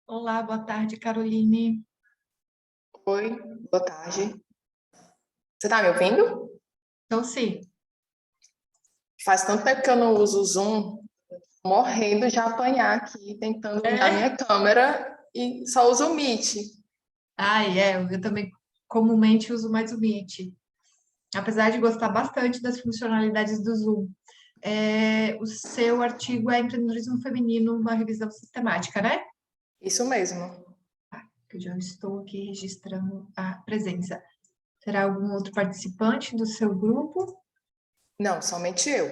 Olá, boa tarde, Caroline. Oi, boa tarde. Você tá me ouvindo? Então, sim. Faz tanto tempo que eu não uso o Zoom, morrendo de apanhar aqui, tentando ligar É? minha câmera e só uso o Meet. Eu também comumente uso mais o Meet, apesar de gostar bastante das funcionalidades do Zoom. O seu artigo é Empreendedorismo Feminino, uma revisão sistemática, né? Isso mesmo. Que eu já estou aqui registrando a presença. Será algum outro participante do seu grupo? Não, somente eu.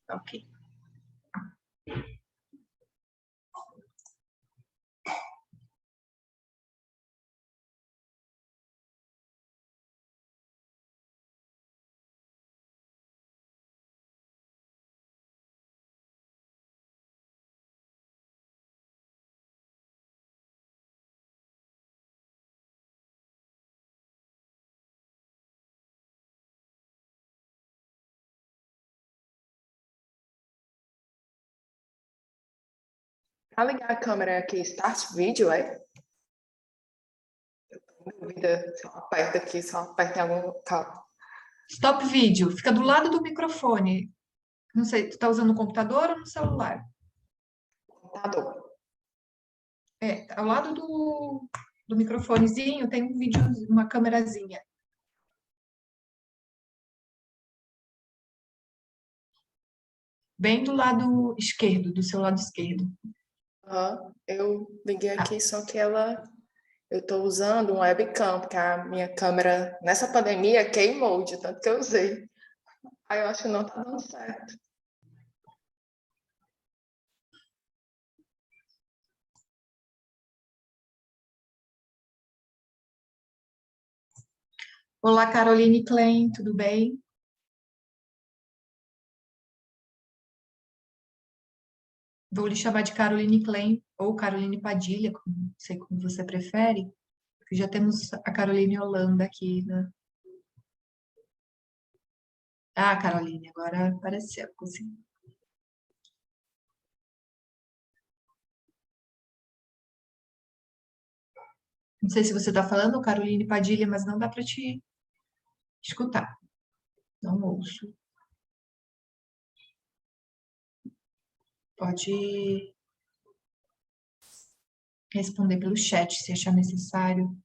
Ok. Para ligar a câmera aqui, Start Video, é? Dúvida, se eu aperto aqui, se eu aperto em algum local. Stop vídeo, fica do lado do microfone. Não sei, tu tá usando o computador ou no celular? Computador. Ao lado do microfonezinho tem um vídeo, uma câmerazinha. Bem do lado esquerdo, do seu lado esquerdo. Eu liguei Tá. aqui, só que eu estou usando um webcam, porque a minha câmera, nessa pandemia, queimou de tanto que eu usei. Aí eu acho que não tá dando certo. Olá, Caroline Klein, tudo bem? Vou lhe chamar de Caroline Klein ou Caroline Padilha, não sei como você prefere, porque já temos a Caroline Holanda aqui, né? Ah, Caroline, agora apareceu, consegui. Não sei se você está falando Caroline Padilha, mas não dá para te escutar. Não ouço. Pode responder pelo chat se achar necessário.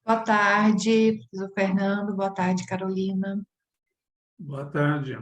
Boa tarde, professor Fernando. Boa tarde, Carolina. Boa tarde.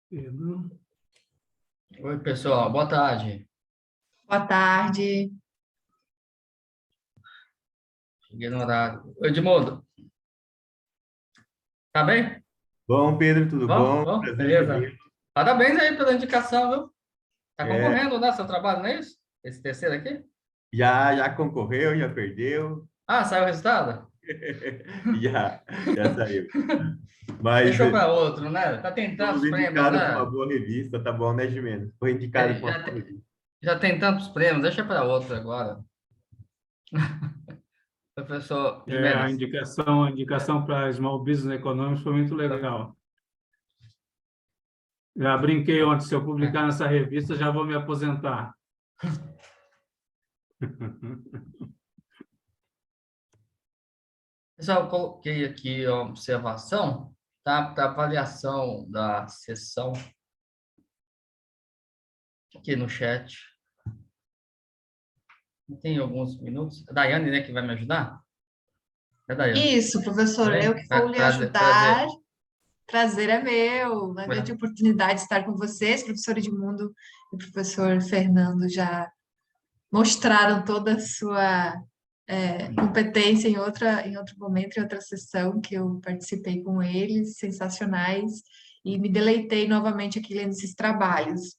Pedro. Oi, pessoal, boa tarde. Boa tarde. Cheguei no horário. Oi, Edmundo, tá bem? Bom, Pedro, tudo Bom, bom? bom, Prazer em beleza. revê-lo. Parabéns aí pela indicação, viu? Tá É, concorrendo, né, seu trabalho, não é isso? Esse terceiro aqui? já concorreu, já perdeu, Ah, saiu o resultado? já saiu. Mas Deixou para outro, né? Tá tem fomos tantos prêmios, indicados para uma né? boa revista, tá bom, né, Gimeno? Foi indicado É, para uma boa revista. já tem tantos prêmios, deixa para outro agora. Professor A Jimenez. indicação para Small Business Economics foi muito legal. Já brinquei ontem, se eu publicar nessa revista, já vou me aposentar. Pessoal, eu coloquei aqui a observação, tá? Para avaliação da sessão aqui no chat. Tem alguns minutos. A Daiane, né, que vai me ajudar? É a Daiane. Isso, Tá professor, eu bem? que vou lhe Prazer, ajudar. prazer. Prazer é meu. Uma grande oportunidade de estar com vocês, professor Edmundo e professor Fernando já mostraram toda a sua competência em outro momento, em outra sessão que eu participei com eles, sensacionais, e me deleitei novamente aqui lendo esses trabalhos.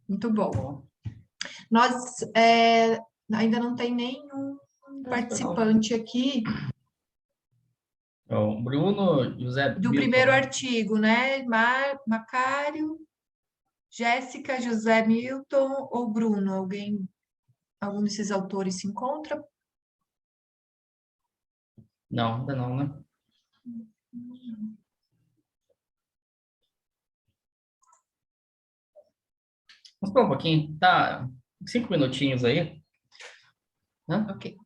Muito bom. Bom, Nós ainda não tem nenhum participante aqui então, Bruno, José do Milton, primeiro né? artigo, né? Macário, Jéssica, José Milton ou Bruno? Algum desses autores se encontra? Não, ainda não, né? Vamos esperar um pouquinho. Tá, 5 minutinhos aí, né? Ok.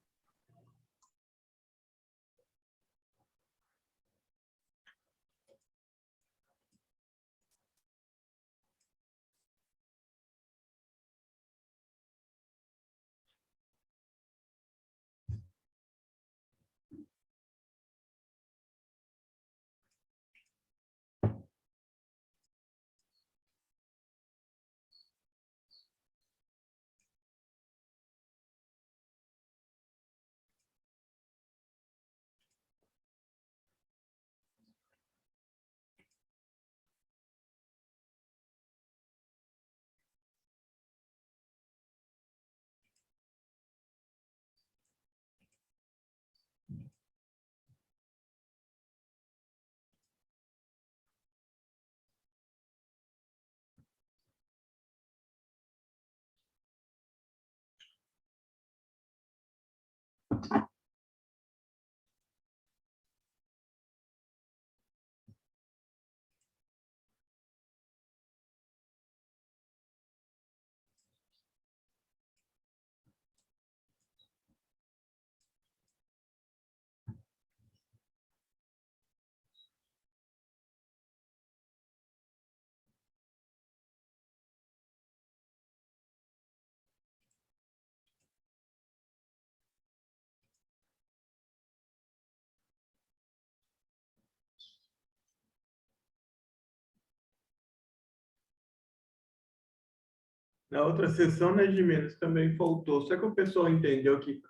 Na outra sessão, né, Jimenez, também faltou. Só que o pessoal entendeu que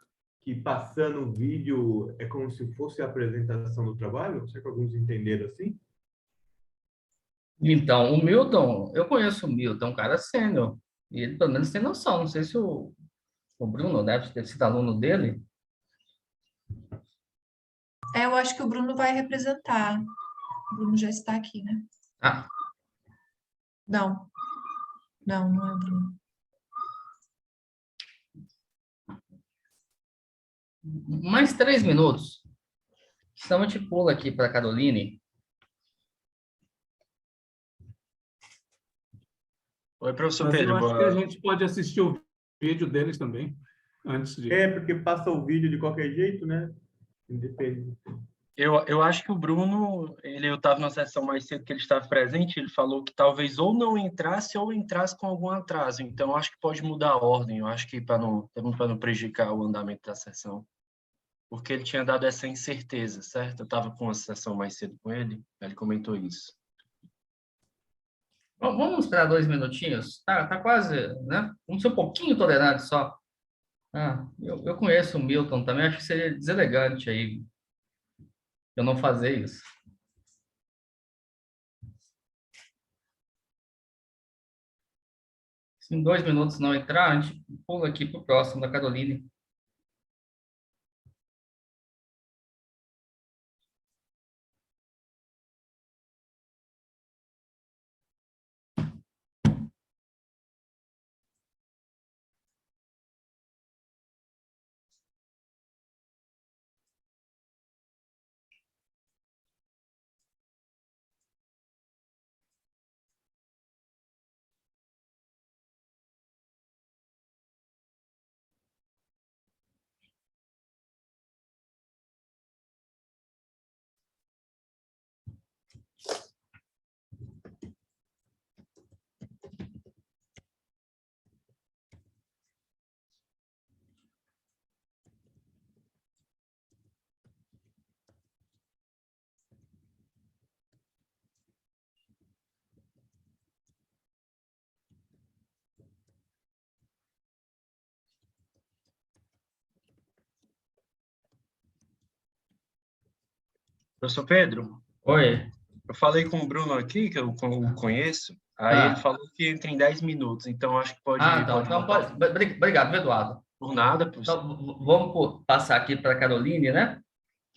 passando o vídeo é como se fosse a apresentação do trabalho? Será que alguns entenderam assim? Então, o Milton, eu conheço o Milton, é um cara sênior, e ele pelo menos tem noção. Não sei se o Bruno deve ter sido aluno dele. Eu acho que o Bruno vai representar. O Bruno já está aqui, né? Ah, Não, não é o Bruno. mais 3 minutos. Então, eu te pulo aqui para a Caroline. Oi, professor Mas eu Pedro. acho que a gente pode assistir o vídeo deles também, antes de... É, porque passa o vídeo de qualquer jeito, né? Independente. Eu acho que o Bruno, eu estava na sessão mais cedo que ele estava presente, ele falou que talvez ou não entrasse ou entrasse com algum atraso. Então, eu acho que pode mudar a ordem. Eu acho que para não prejudicar o andamento da sessão. Porque ele tinha dado essa incerteza, certo? Eu estava com a sessão mais cedo com ele, ele comentou isso. Vamos esperar 2 minutinhos? Tá quase, né? Vamos ser um pouquinho tolerantes só. Eu conheço o Milton também, acho que seria deselegante aí eu não fazer isso. Se em 2 minutos não entrar, a gente pula aqui para o próximo, da Caroline. Professor Pedro, Oi. eu falei com o Bruno aqui, que eu conheço, aí ele falou que entra em 10 minutos, então acho que pode Então botar obrigado, Eduardo. por nada, professor. Então, vamos passar aqui para a Caroline, né?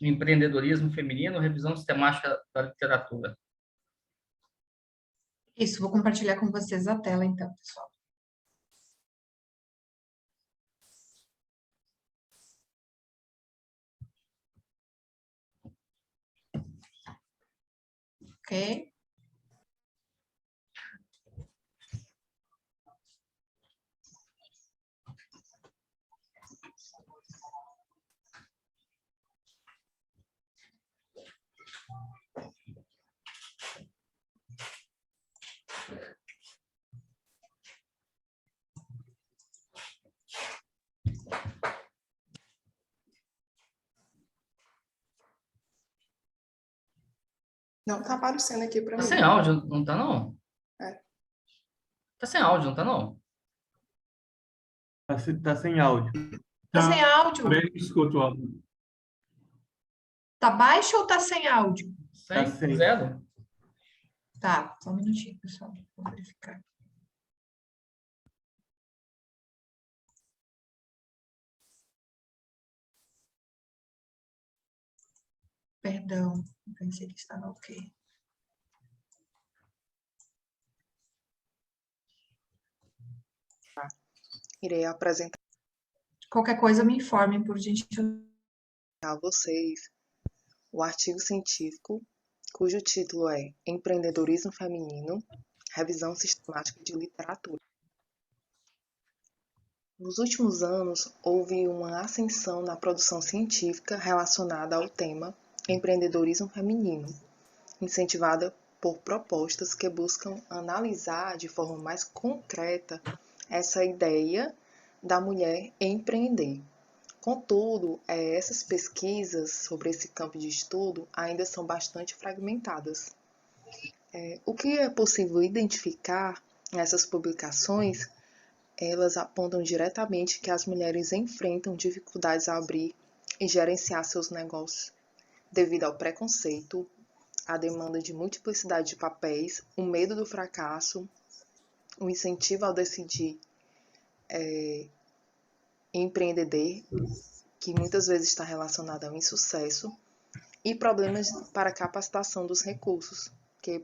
Empreendedorismo feminino, revisão sistemática da literatura. Isso, vou compartilhar com vocês a tela, então, pessoal. Ok? Não tá aparecendo aqui para Tá mim. sem áudio, não tá não? É. Tá sem áudio, não tá não? Tá sem áudio. Tá sem áudio? Também escuto o áudio. Tá baixo ou tá sem áudio? Tá Sem, sem. zero. Tá, só um minutinho, pessoal. Vou verificar. Perdão, eu pensei que estava ok. Irei apresentar Qualquer coisa me informem, por gentileza. a vocês o artigo científico cujo título é Empreendedorismo Feminino, Revisão Sistemática de Literatura. Nos últimos anos, houve uma ascensão na produção científica relacionada ao tema empreendedorismo feminino, incentivada por propostas que buscam analisar de forma mais concreta essa ideia da mulher empreender. Contudo, essas pesquisas sobre esse campo de estudo ainda são bastante fragmentadas. O que é possível identificar nessas publicações elas apontam diretamente que as mulheres enfrentam dificuldades a abrir e gerenciar seus negócios, devido ao preconceito, à demanda de multiplicidade de papéis, o medo do fracasso, o incentivo ao decidir empreender, que muitas vezes está relacionado ao insucesso, e problemas para a capacitação dos recursos, que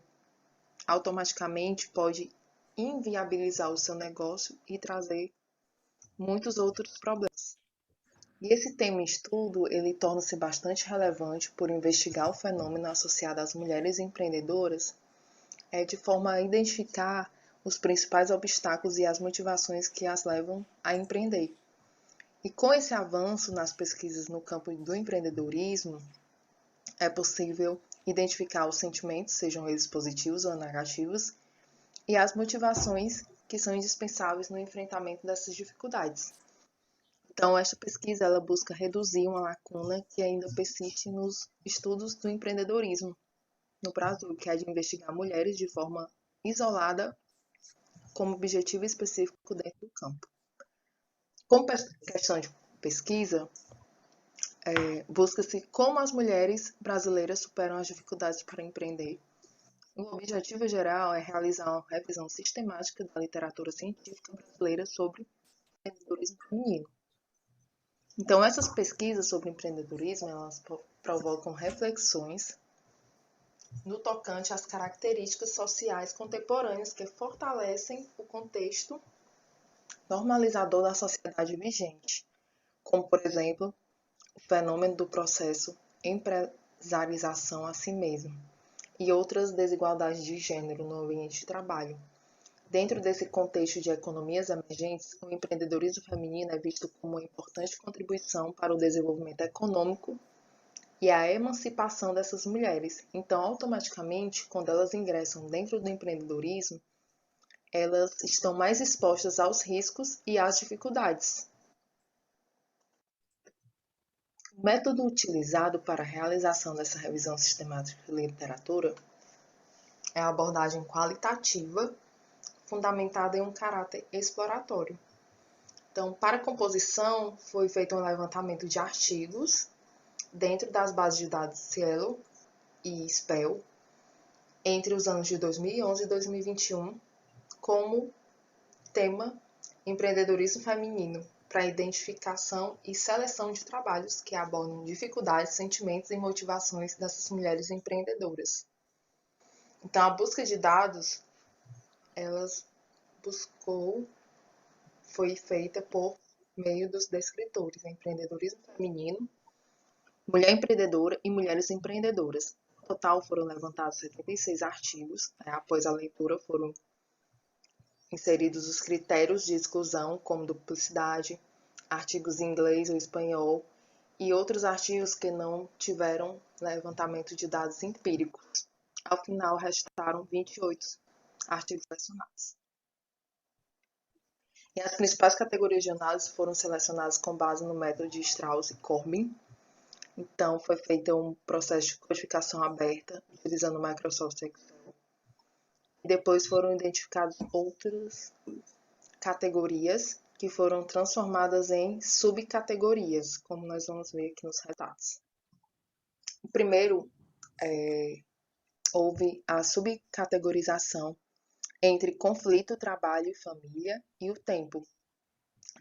automaticamente pode inviabilizar o seu negócio e trazer muitos outros problemas. E esse tema em estudo, ele torna-se bastante relevante por investigar o fenômeno associado às mulheres empreendedoras, de forma a identificar os principais obstáculos e as motivações que as levam a empreender. E com esse avanço nas pesquisas no campo do empreendedorismo, é possível identificar os sentimentos, sejam eles positivos ou negativos, e as motivações que são indispensáveis no enfrentamento dessas dificuldades. Então, esta pesquisa ela busca reduzir uma lacuna que ainda persiste nos estudos do empreendedorismo no Brasil, que é de investigar mulheres de forma isolada como objetivo específico dentro do campo. Como questão de pesquisa, busca-se como as mulheres brasileiras superam as dificuldades para empreender. O objetivo geral é realizar uma revisão sistemática da literatura científica brasileira sobre empreendedorismo feminino. Então, essas pesquisas sobre empreendedorismo, elas provocam reflexões no tocante às características sociais contemporâneas que fortalecem o contexto normalizador da sociedade vigente, como, por exemplo, o fenômeno do processo empresarização a si mesmo e outras desigualdades de gênero no ambiente de trabalho. Dentro desse contexto de economias emergentes, o empreendedorismo feminino é visto como uma importante contribuição para o desenvolvimento econômico e a emancipação dessas mulheres. Então, automaticamente, quando elas ingressam dentro do empreendedorismo, elas estão mais expostas aos riscos e às dificuldades. O método utilizado para a realização dessa revisão sistemática de literatura é a abordagem qualitativa, fundamentada em um caráter exploratório. Então, para a composição, foi feito um levantamento de artigos dentro das bases de dados Cielo e Spell entre os anos de 2011 e 2021, como tema empreendedorismo feminino, para identificação e seleção de trabalhos que abordam dificuldades, sentimentos e motivações dessas mulheres empreendedoras. Então, a busca de dados, foi feita por meio dos descritores, empreendedorismo feminino, mulher empreendedora e mulheres empreendedoras. No total, foram levantados 76 artigos. Após a leitura, foram inseridos os critérios de exclusão, como duplicidade, artigos em inglês ou espanhol, e outros artigos que não tiveram levantamento de dados empíricos. Ao final, restaram 28 artigos selecionados. E as principais categorias de análise foram selecionadas com base no método de Strauss e Corbin. Então, foi feito um processo de codificação aberta, utilizando o Microsoft Excel. E depois foram identificadas outras categorias que foram transformadas em subcategorias, como nós vamos ver aqui nos resultados. Primeiro, houve a subcategorização entre conflito, trabalho e família e o tempo,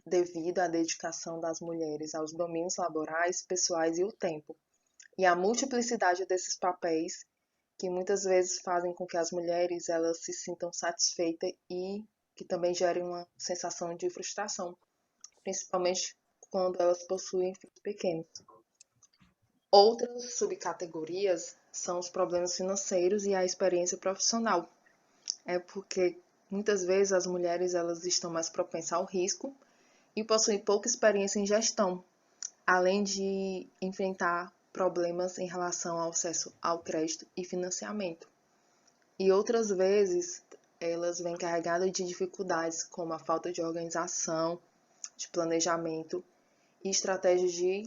devido à dedicação das mulheres aos domínios laborais, pessoais e o tempo, e a multiplicidade desses papéis que muitas vezes fazem com que as mulheres elas se sintam satisfeitas e que também gerem uma sensação de frustração, principalmente quando elas possuem filhos pequenos. Outras subcategorias são os problemas financeiros e a experiência profissional. É porque muitas vezes as mulheres elas estão mais propensas ao risco e possuem pouca experiência em gestão, além de enfrentar problemas em relação ao acesso ao crédito e financiamento. E outras vezes elas vêm carregadas de dificuldades como a falta de organização, de planejamento e estratégias de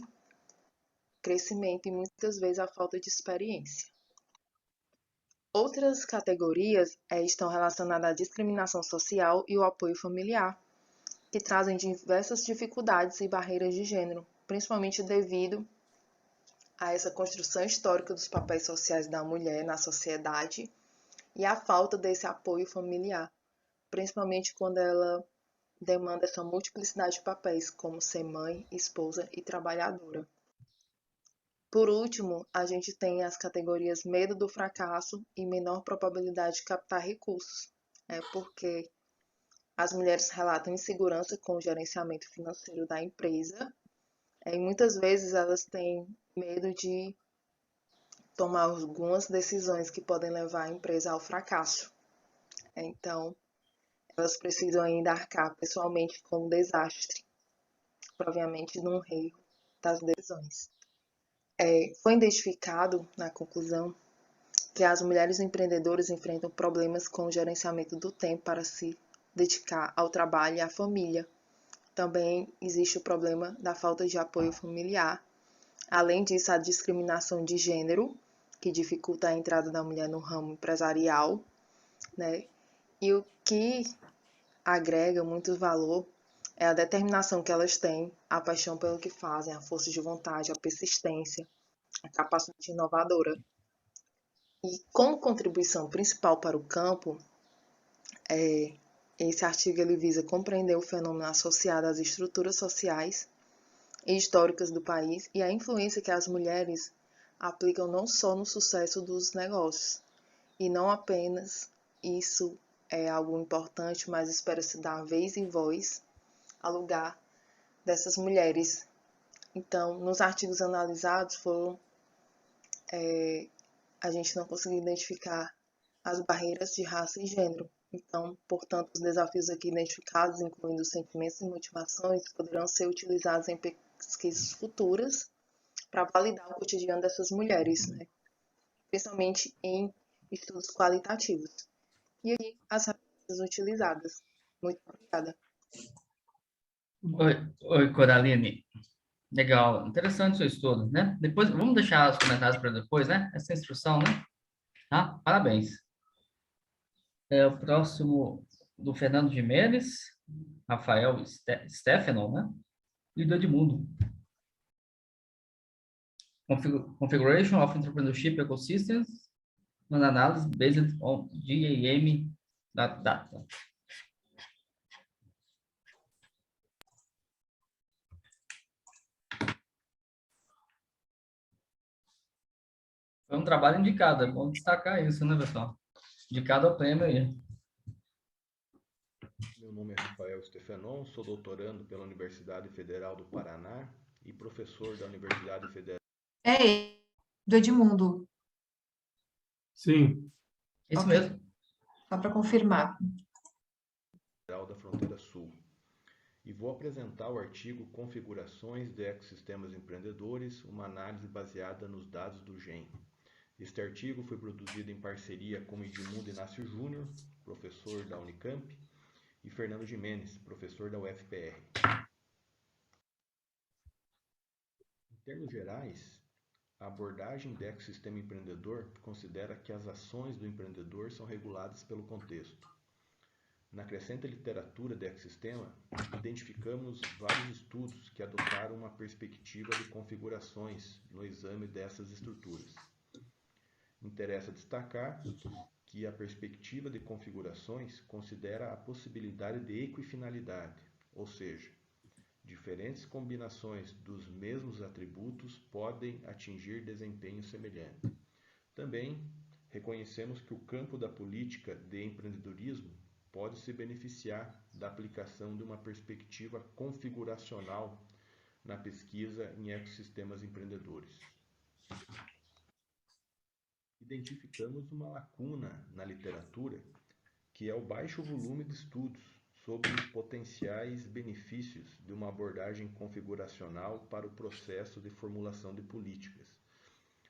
crescimento e muitas vezes a falta de experiência. Outras categorias estão relacionadas à discriminação social e o apoio familiar, que trazem diversas dificuldades e barreiras de gênero, principalmente devido a essa construção histórica dos papéis sociais da mulher na sociedade e a falta desse apoio familiar, principalmente quando ela demanda essa multiplicidade de papéis, como ser mãe, esposa e trabalhadora. Por último, a gente tem as categorias medo do fracasso e menor probabilidade de captar recursos, porque as mulheres relatam insegurança com o gerenciamento financeiro da empresa, e muitas vezes elas têm medo de tomar algumas decisões que podem levar a empresa ao fracasso. Então, elas precisam ainda arcar pessoalmente com o desastre, provavelmente num erro das decisões. Foi identificado, na conclusão, que as mulheres empreendedoras enfrentam problemas com o gerenciamento do tempo para se dedicar ao trabalho e à família. Também existe o problema da falta de apoio familiar. Além disso, a discriminação de gênero, que dificulta a entrada da mulher no ramo empresarial, né? E o que agrega muito valor é a determinação que elas têm, a paixão pelo que fazem, a força de vontade, a persistência, a capacidade inovadora. E como contribuição principal para o campo, esse artigo ele visa compreender o fenômeno associado às estruturas sociais e históricas do país e a influência que as mulheres aplicam não só no sucesso dos negócios, e não apenas isso é algo importante, mas espera-se dar vez e voz ao lugar dessas mulheres. Então, nos artigos analisados a gente não conseguiu identificar as barreiras de raça e gênero. Então, portanto, os desafios aqui identificados, incluindo sentimentos e motivações, poderão ser utilizados em pesquisas futuras para validar o cotidiano dessas mulheres, né? Principalmente em estudos qualitativos. E aí, as ferramentas utilizadas. Muito obrigada. Oi, Coraline. Legal, interessante o seu estudo, né? Depois, vamos deixar os comentários para depois, né? Essa instrução, né? Tá? Parabéns. O próximo do Fernando Jimenez, Rafael Stefano, né? E do Edmundo. Configuration of Entrepreneurship Ecosystems, an analysis based on GAM data. Foi um trabalho indicado, é bom destacar isso, né, pessoal? Indicado ao prêmio aí. Meu nome é Rafael Stefanon, sou doutorando pela Universidade Federal do Paraná e professor da Universidade Federal Do Edmundo, Sim. Isso Ok. mesmo. só para confirmar. da Fronteira Sul. E vou apresentar o artigo Configurações de Ecossistemas Empreendedores, uma análise baseada nos dados do GEM. Este artigo foi produzido em parceria com Edmundo Inácio Júnior, professor da Unicamp, e Fernando Jimenez, professor da UFPR. Em termos gerais, a abordagem de ecossistema empreendedor considera que as ações do empreendedor são reguladas pelo contexto. Na crescente literatura de ecossistema, identificamos vários estudos que adotaram uma perspectiva de configurações no exame dessas estruturas. Interessa destacar que a perspectiva de configurações considera a possibilidade de equifinalidade, ou seja, diferentes combinações dos mesmos atributos podem atingir desempenho semelhante. Também reconhecemos que o campo da política de empreendedorismo pode se beneficiar da aplicação de uma perspectiva configuracional na pesquisa em ecossistemas empreendedores. Identificamos uma lacuna na literatura, que é o baixo volume de estudos sobre os potenciais benefícios de uma abordagem configuracional para o processo de formulação de políticas.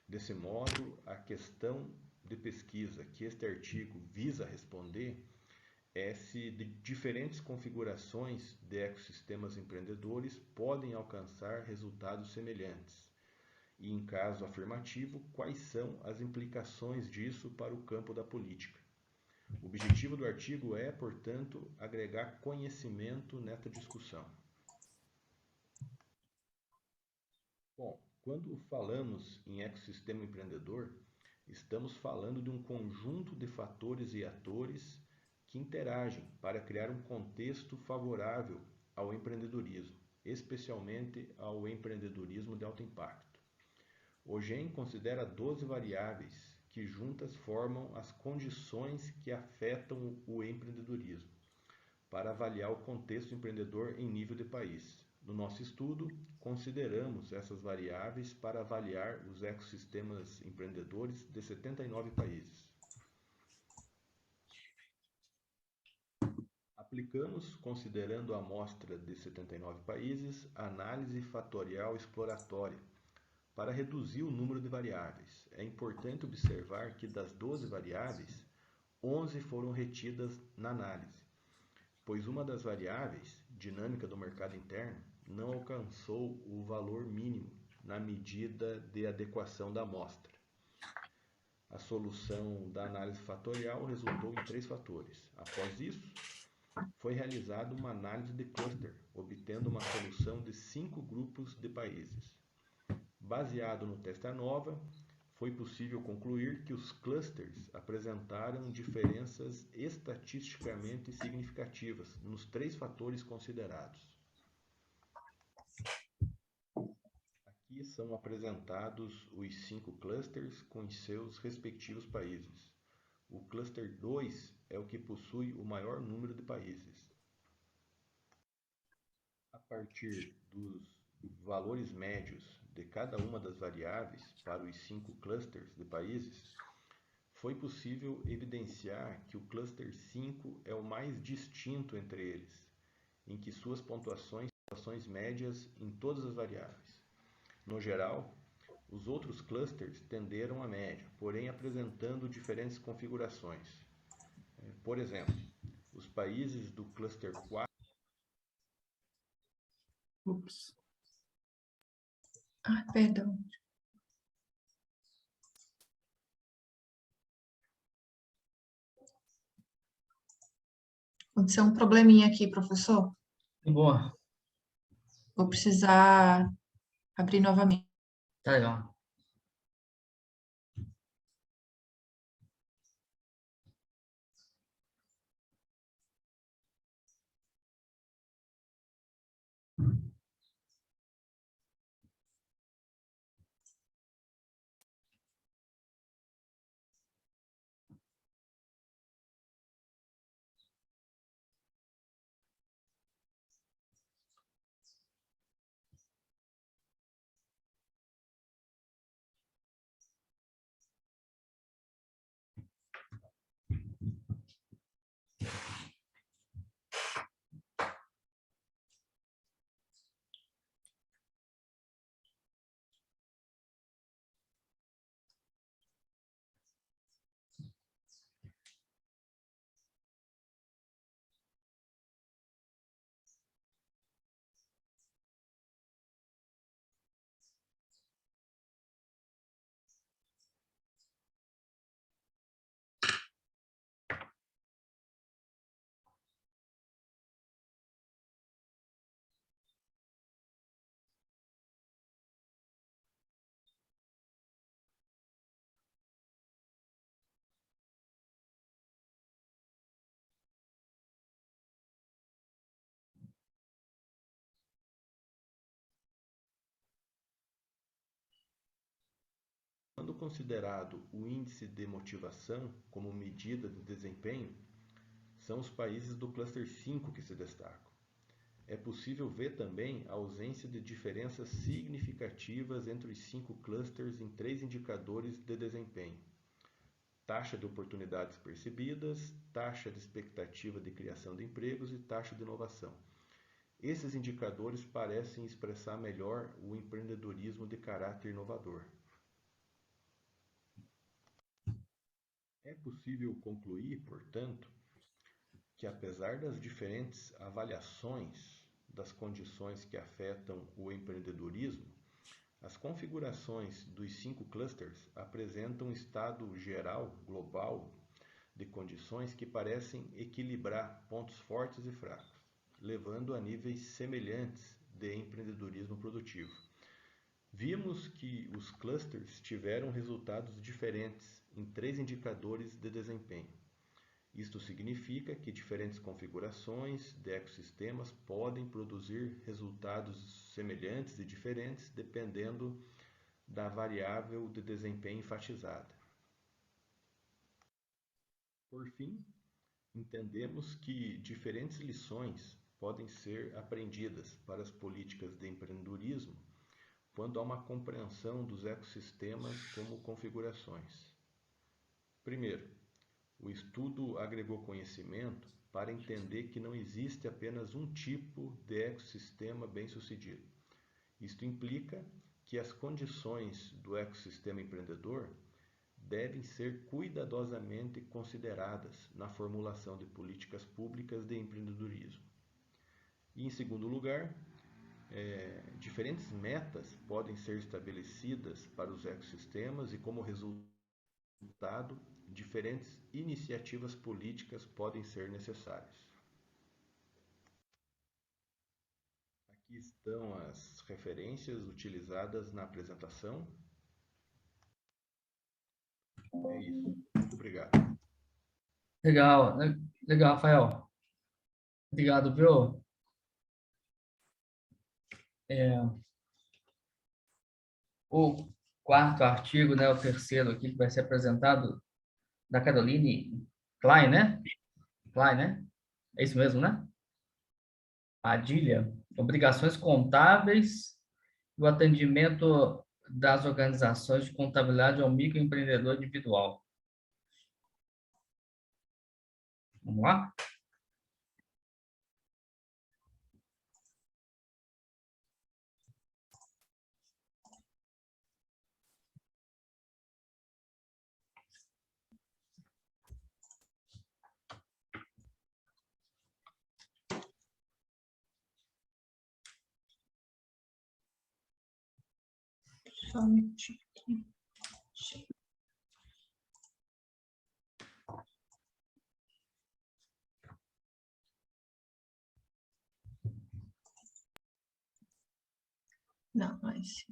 Desse modo, a questão de pesquisa que este artigo visa responder é se de diferentes configurações de ecossistemas empreendedores podem alcançar resultados semelhantes. E, em caso afirmativo, quais são as implicações disso para o campo da política. O objetivo do artigo é, portanto, agregar conhecimento nesta discussão. Bom, quando falamos em ecossistema empreendedor, estamos falando de um conjunto de fatores e atores que interagem para criar um contexto favorável ao empreendedorismo, especialmente ao empreendedorismo de alto impacto. O GEM considera 12 variáveis que juntas formam as condições que afetam o empreendedorismo, para avaliar o contexto empreendedor em nível de país. No nosso estudo, consideramos essas variáveis para avaliar os ecossistemas empreendedores de 79 países. Aplicamos, considerando a amostra de 79 países, a análise fatorial exploratória, para reduzir o número de variáveis. É importante observar que das 12 variáveis, 11 foram retidas na análise, pois uma das variáveis, dinâmica do mercado interno, não alcançou o valor mínimo na medida de adequação da amostra. A solução da análise fatorial resultou em 3 fatores. Após isso, foi realizada uma análise de cluster, obtendo uma solução de 5 grupos de países. Baseado no teste ANOVA, foi possível concluir que os clusters apresentaram diferenças estatisticamente significativas nos 3 fatores considerados. Aqui são apresentados os 5 clusters com os seus respectivos países. O cluster 2 é o que possui o maior número de países. A partir dos valores médios de cada uma das variáveis para os 5 clusters de países, foi possível evidenciar que o cluster 5 é o mais distinto entre eles, em que suas pontuações são pontuações médias em todas as variáveis. No geral, os outros clusters tenderam à média, porém apresentando diferentes configurações. Por exemplo, os países do cluster 4 Perdão. Aconteceu um probleminha aqui, professor. Boa. Vou precisar abrir novamente. Tá legal. Quando considerado o índice de motivação como medida de desempenho, são os países do cluster 5 que se destacam. É possível ver também a ausência de diferenças significativas entre os 5 clusters em 3 indicadores de desempenho: taxa de oportunidades percebidas, taxa de expectativa de criação de empregos e taxa de inovação. Esses indicadores parecem expressar melhor o empreendedorismo de caráter inovador. É possível concluir, portanto, que apesar das diferentes avaliações das condições que afetam o empreendedorismo, as configurações dos 5 clusters apresentam um estado geral, global, de condições que parecem equilibrar pontos fortes e fracos, levando a níveis semelhantes de empreendedorismo produtivo. Vimos que os clusters tiveram resultados diferentes em 3 indicadores de desempenho. Isto significa que diferentes configurações de ecossistemas podem produzir resultados semelhantes e diferentes dependendo da variável de desempenho enfatizada. Por fim, entendemos que diferentes lições podem ser aprendidas para as políticas de empreendedorismo quando há uma compreensão dos ecossistemas como configurações. Primeiro, o estudo agregou conhecimento para entender que não existe apenas um tipo de ecossistema bem-sucedido. Isto implica que as condições do ecossistema empreendedor devem ser cuidadosamente consideradas na formulação de políticas públicas de empreendedorismo. E, em segundo lugar, diferentes metas podem ser estabelecidas para os ecossistemas e, como resultado, diferentes iniciativas políticas podem ser necessárias. Aqui estão as referências utilizadas na apresentação. É isso. Muito obrigado. Legal, legal, Rafael. Obrigado, viu? O quarto artigo, né, o terceiro aqui, que vai ser apresentado, da Caroline Klein, né? Klein, né? É isso mesmo, né? Padilha. Obrigações contábeis e o atendimento das organizações de contabilidade ao microempreendedor individual. Vamos lá? Só um minutinho aqui. Não, mas...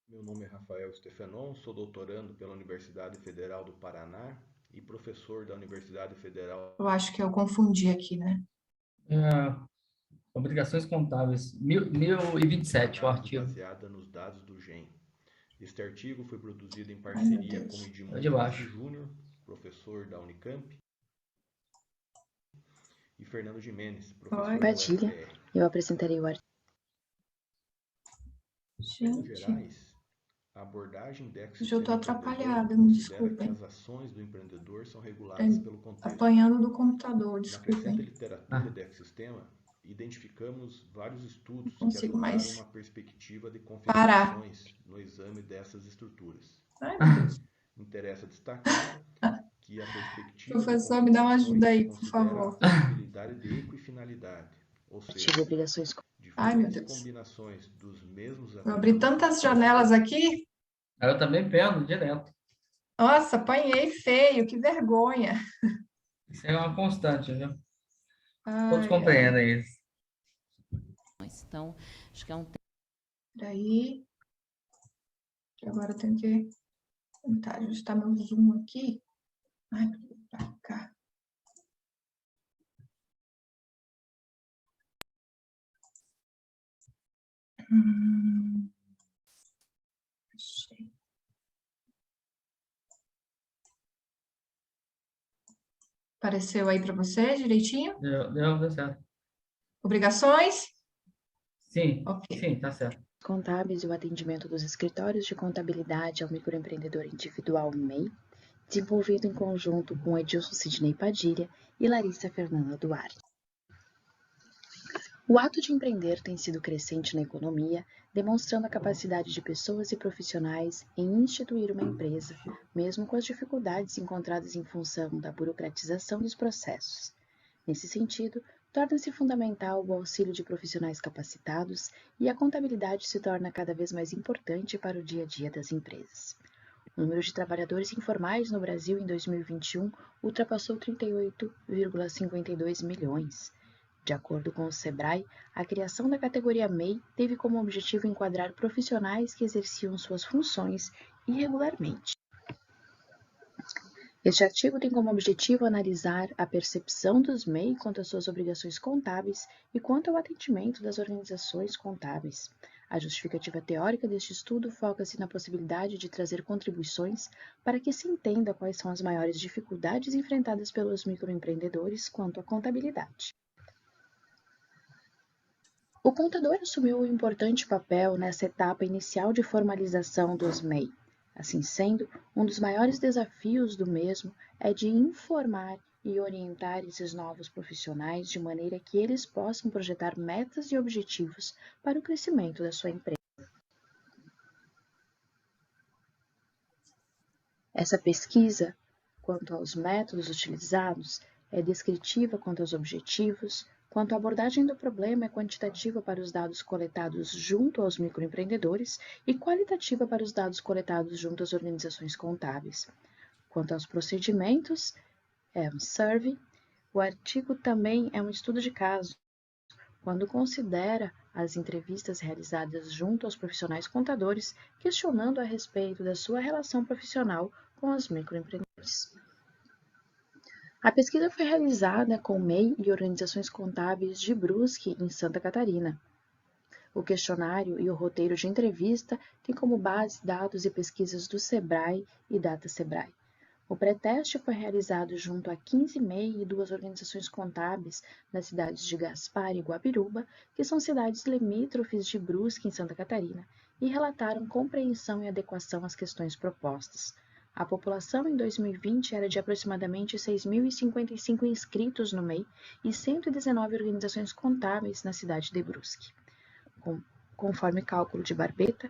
Meu nome é Rafael Stefanon, sou doutorando pela Universidade Federal do Paraná e professor da Universidade Federal. Eu acho que eu confundi aqui, né? Obrigações contábeis, 1027, o artigo. Baseada nos dados do GEM. Este artigo foi produzido em Ai, meu parceria Deus. com É Edmundo de baixo. Júnior, professor da Unicamp, e Fernando Gimenez, professor da Padilha. UFPR. Eu apresentarei o artigo. Em termos Gente, gerais, a abordagem de eu tô ecossistema atrapalhada, empreendedor me considera que desculpem. as ações do empreendedor são reguladas pelo contexto. Apanhando do computador, Na crescente desculpem. literatura de ecossistema, identificamos vários estudos Não que consigo adotaram mais uma perspectiva de parar. configurações no exame dessas estruturas. Ai, meu Deus. Interessa destacar que a perspectiva de Professor, me dá uma ajuda aí, por considera favor. a possibilidade de equifinalidade, ou seja, Artigo obrigações Ai, meu diferentes Deus. combinações dos mesmos Eu abri tantas janelas aqui. Aí eu também pego direto. Nossa, apanhei feio, que vergonha. Isso é uma constante, viu? Todos Ai, ai. compreendem isso. Então, acho que é um Daí, agora eu tenho que tentar ajustar meu zoom aqui. Ai, pra cá. Achei. Apareceu aí para você direitinho? Deu certo. Obrigações? Sim, Ok. sim, tá certo. Contábeis e o atendimento dos escritórios de contabilidade ao microempreendedor individual MEI, desenvolvido em conjunto com Edilson Sidney Padilha e Larissa Fernanda Duarte. O ato de empreender tem sido crescente na economia, demonstrando a capacidade de pessoas e profissionais em instituir uma empresa, mesmo com as dificuldades encontradas em função da burocratização dos processos. Nesse sentido, torna-se fundamental o auxílio de profissionais capacitados e a contabilidade se torna cada vez mais importante para o dia a dia das empresas. O número de trabalhadores informais no Brasil em 2021 ultrapassou 38,52 milhões. De acordo com o SEBRAE, a criação da categoria MEI teve como objetivo enquadrar profissionais que exerciam suas funções irregularmente. Este artigo tem como objetivo analisar a percepção dos MEI quanto às suas obrigações contábeis e quanto ao atendimento das organizações contábeis. A justificativa teórica deste estudo foca-se na possibilidade de trazer contribuições para que se entenda quais são as maiores dificuldades enfrentadas pelos microempreendedores quanto à contabilidade. O contador assumiu um importante papel nessa etapa inicial de formalização dos MEI. Assim sendo, um dos maiores desafios do mesmo é de informar e orientar esses novos profissionais de maneira que eles possam projetar metas e objetivos para o crescimento da sua empresa. Essa pesquisa, quanto aos métodos utilizados, é descritiva quanto aos objetivos, quanto à abordagem do problema é quantitativa para os dados coletados junto aos microempreendedores e qualitativa para os dados coletados junto às organizações contábeis. Quanto aos procedimentos, é um survey. O artigo também é um estudo de caso, quando considera as entrevistas realizadas junto aos profissionais contadores, questionando a respeito da sua relação profissional com os microempreendedores. A pesquisa foi realizada com MEI e organizações contábeis de Brusque, em Santa Catarina. O questionário e o roteiro de entrevista têm como base dados e pesquisas do SEBRAE e Data SEBRAE. O pré-teste foi realizado junto a 15 MEI e 2 organizações contábeis nas cidades de Gaspar e Guabiruba, que são cidades limítrofes de Brusque, em Santa Catarina, e relataram compreensão e adequação às questões propostas. A população em 2020 era de aproximadamente 6.055 inscritos no MEI e 119 organizações contábeis na cidade de Brusque. Conforme cálculo de Barbeta,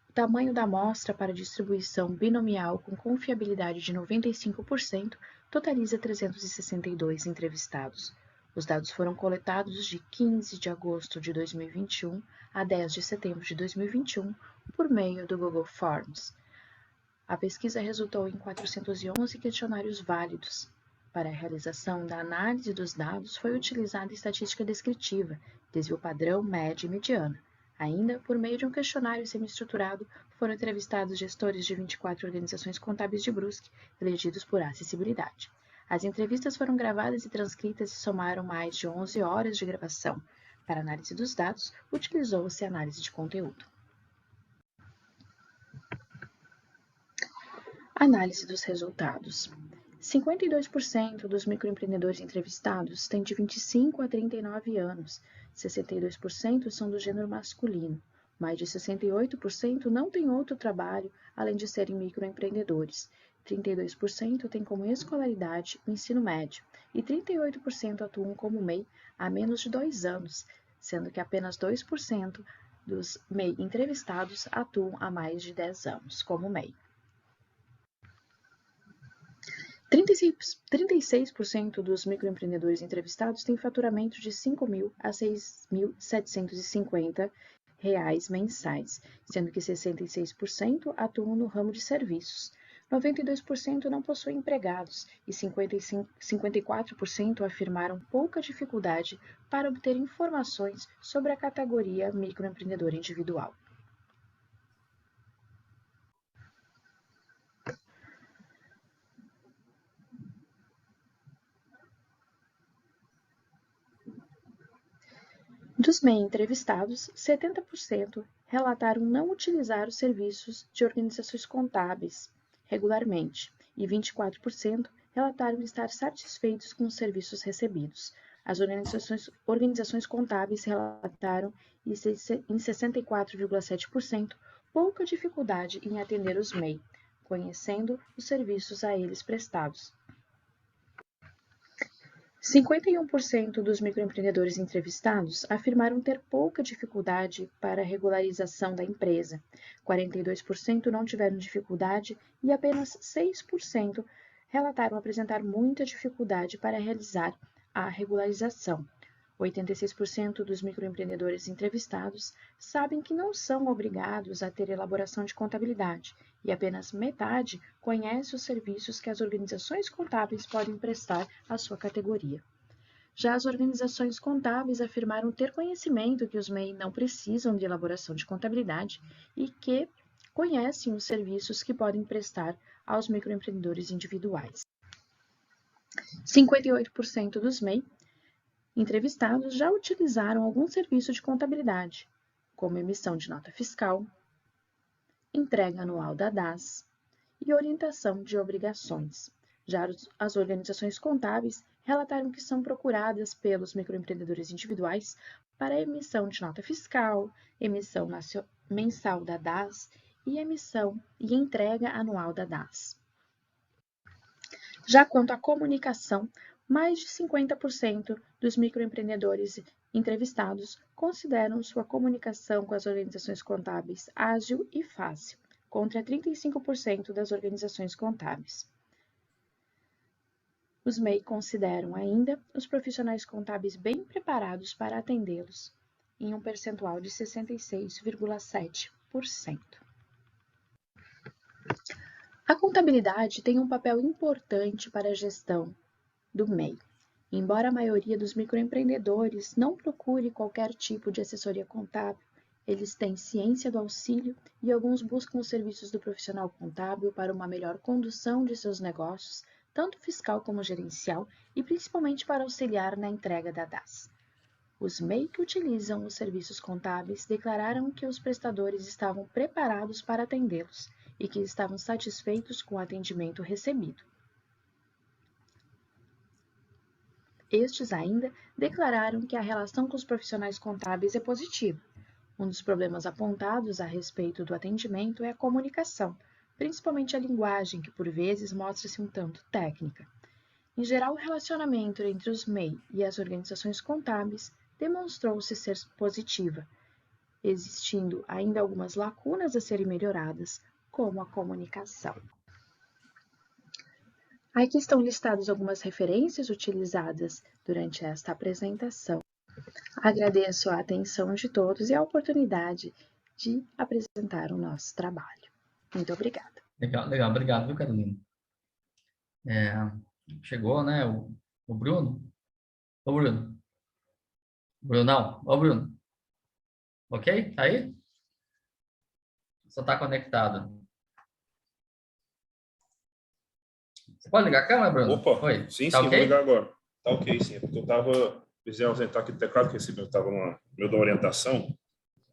o tamanho da amostra para distribuição binomial com confiabilidade de 95% totaliza 362 entrevistados. Os dados foram coletados de 15 de agosto de 2021 a 10 de setembro de 2021 por meio do Google Forms. A pesquisa resultou em 411 questionários válidos. Para a realização da análise dos dados, foi utilizada estatística descritiva, desvio padrão, média e mediana. Ainda, por meio de um questionário semi-estruturado, foram entrevistados gestores de 24 organizações contábeis de Brusque, elegidos por acessibilidade. As entrevistas foram gravadas e transcritas e somaram mais de 11 horas de gravação. Para a análise dos dados, utilizou-se a análise de conteúdo. Análise dos resultados. 52% dos microempreendedores entrevistados têm de 25 a 39 anos, 62% são do gênero masculino, mais de 68% não têm outro trabalho além de serem microempreendedores, 32% têm como escolaridade o ensino médio e 38% atuam como MEI há menos de 2 anos, sendo que apenas 2% dos MEI entrevistados atuam há mais de 10 anos como MEI. 36% dos microempreendedores entrevistados têm faturamento de R$ 5.000 a R$ 6.750 mensais, sendo que 66% atuam no ramo de serviços, 92% não possuem empregados e 54% afirmaram pouca dificuldade para obter informações sobre a categoria microempreendedor individual. Dos MEI entrevistados, 70% relataram não utilizar os serviços de organizações contábeis regularmente e 24% relataram estar satisfeitos com os serviços recebidos. As organizações contábeis relataram em 64,7% pouca dificuldade em atender os MEI, conhecendo os serviços a eles prestados. 51% dos microempreendedores entrevistados afirmaram ter pouca dificuldade para a regularização da empresa, 42% não tiveram dificuldade e apenas 6% relataram apresentar muita dificuldade para realizar a regularização. 86% dos microempreendedores entrevistados sabem que não são obrigados a ter elaboração de contabilidade e apenas metade conhece os serviços que as organizações contábeis podem prestar à sua categoria. Já as organizações contábeis afirmaram ter conhecimento que os MEI não precisam de elaboração de contabilidade e que conhecem os serviços que podem prestar aos microempreendedores individuais. 58% dos MEI entrevistados já utilizaram algum serviço de contabilidade, como emissão de nota fiscal, entrega anual da DAS e orientação de obrigações. Já as organizações contábeis relataram que são procuradas pelos microempreendedores individuais para a emissão de nota fiscal, emissão mensal da DAS e emissão e entrega anual da DAS. Já quanto à comunicação, mais de 50% dos microempreendedores entrevistados consideram sua comunicação com as organizações contábeis ágil e fácil, contra 35% das organizações contábeis. Os MEI consideram ainda os profissionais contábeis bem preparados para atendê-los, em um percentual de 66,7%. A contabilidade tem um papel importante para a gestão do MEI. Embora a maioria dos microempreendedores não procure qualquer tipo de assessoria contábil, eles têm ciência do auxílio e alguns buscam os serviços do profissional contábil para uma melhor condução de seus negócios, tanto fiscal como gerencial, e principalmente para auxiliar na entrega da DAS. Os MEI que utilizam os serviços contábeis declararam que os prestadores estavam preparados para atendê-los e que estavam satisfeitos com o atendimento recebido. Estes ainda declararam que a relação com os profissionais contábeis é positiva. Um dos problemas apontados a respeito do atendimento é a comunicação, principalmente a linguagem, que por vezes mostra-se um tanto técnica. Em geral, o relacionamento entre os MEI e as organizações contábeis demonstrou-se ser positiva, existindo ainda algumas lacunas a serem melhoradas, como a comunicação. Aqui estão listadas algumas referências utilizadas durante esta apresentação. Agradeço a atenção de todos e a oportunidade de apresentar o nosso trabalho. Muito obrigada. Legal, obrigado, viu, Carolina? Chegou, né, o Bruno. Ô, Bruno. Brunão, ô, Bruno. Ok? Tá aí? Só tá conectado. Você pode ligar a câmera, Bruno? Opa, Oi. sim, Tá sim, okay? vou ligar agora. Tá ok, sim. Porque eu precisei ausentar aqui do teclado, que eu estava no meu da orientação.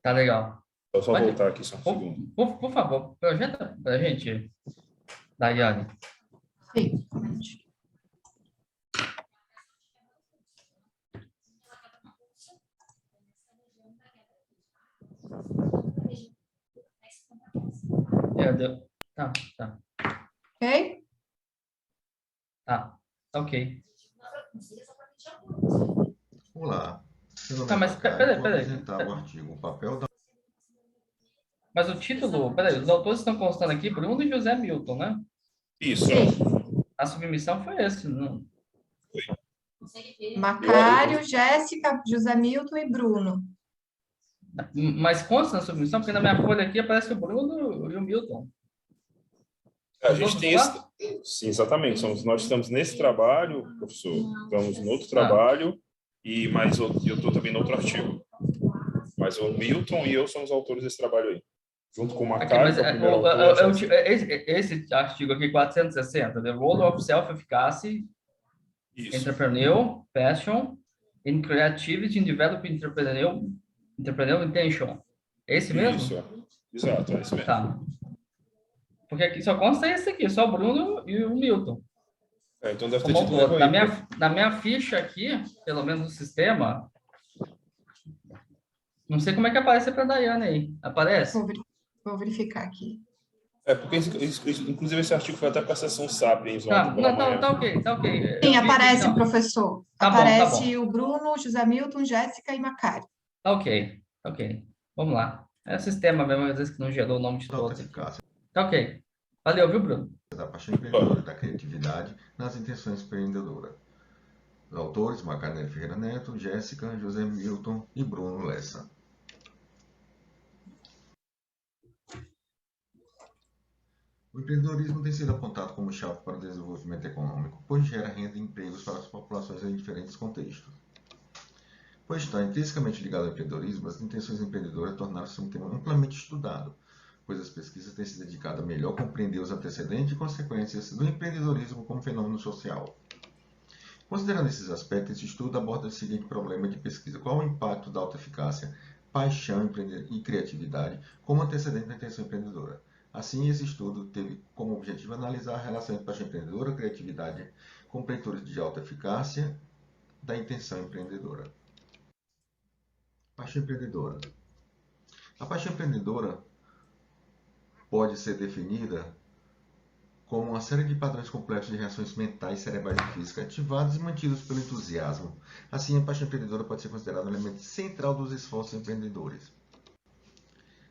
Tá legal. Então, só Pode... voltar aqui só um segundo. Por favor, projeta pra gente, Daiane. Sim. Tá. Ok? Tá ok. Olá. Tá, mas peraí. Apresentar o artigo, o papel da... Mas o título, peraí, os autores estão constando aqui, Bruno e José Milton, né? Isso. A submissão foi esse, não? Macário, Jéssica, José Milton e Bruno. Mas consta na submissão, porque na minha folha aqui aparece o Bruno e o Milton. A gente tem esse... Sim, exatamente. Nós estamos nesse trabalho, professor. Estamos no outro trabalho, mas eu estou também no outro artigo. Mas o Milton e eu somos autores desse trabalho aí. Junto com o Macário, que é o primeiro autor. Esse artigo aqui, 460, The Role of Self-Efficacy, Entrepreneurial Passion, in Creativity, in Developing Entrepreneurial Intention. É esse mesmo? Isso, exato, é esse mesmo. Tá. Porque aqui só consta esse aqui, só o Bruno e o Milton. Então deve ter tido na minha ficha aqui, pelo menos no sistema, não sei como é que aparece para a Daiane aí. Aparece? Vou verificar aqui. Porque, inclusive, esse artigo foi até para a sessão Sapiens. Tá ok. Sim, aparece, professor. Tá aparece bom. O Bruno, José Milton, Jéssica e Macário. Tá ok. Vamos lá. É o sistema mesmo, às vezes que não gerou o nome de todos. Tá ok. Valeu, viu, Bruno? Da paixão empreendedora, da criatividade nas intenções empreendedoras. Os autores, Macarnelli Ferreira Neto, Jéssica, José Milton e Bruno Lessa. O empreendedorismo tem sido apontado como chave para o desenvolvimento econômico, pois gera renda e empregos para as populações em diferentes contextos. Pois está intrinsecamente ligado ao empreendedorismo, as intenções empreendedoras tornaram-se um tema amplamente estudado, pois as pesquisas têm se dedicado a melhor compreender os antecedentes e consequências do empreendedorismo como fenômeno social. Considerando esses aspectos, esse estudo aborda o seguinte problema de pesquisa: qual o impacto da autoeficácia, paixão e criatividade como antecedente da intenção empreendedora? Assim, esse estudo teve como objetivo analisar a relação entre paixão empreendedora, criatividade, com pretores de autoeficácia da intenção empreendedora. Paixão empreendedora. A paixão empreendedora pode ser definida como uma série de padrões complexos de reações mentais, cerebrais e físicas ativados e mantidos pelo entusiasmo. Assim, a paixão empreendedora pode ser considerada um elemento central dos esforços empreendedores.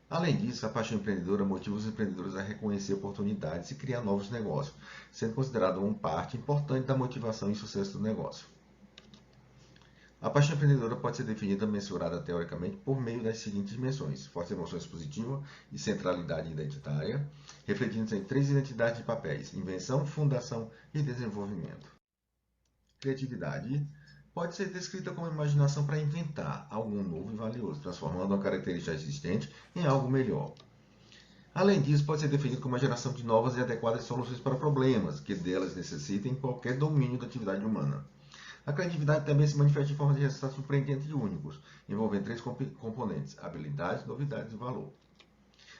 Além disso, a paixão empreendedora motiva os empreendedores a reconhecer oportunidades e criar novos negócios, sendo considerada uma parte importante da motivação e sucesso do negócio. A paixão empreendedora pode ser definida e mensurada teoricamente por meio das seguintes dimensões: fortes emoções positivas e centralidade identitária, refletindo-se em 3 identidades de papéis: invenção, fundação e desenvolvimento. Criatividade pode ser descrita como imaginação para inventar algo novo e valioso, transformando uma característica existente em algo melhor. Além disso, pode ser definido como a geração de novas e adequadas soluções para problemas que delas necessitem em qualquer domínio da atividade humana. A criatividade também se manifesta em forma de resultados surpreendentes e únicos, envolvendo 3 componentes: habilidades, novidades e valor.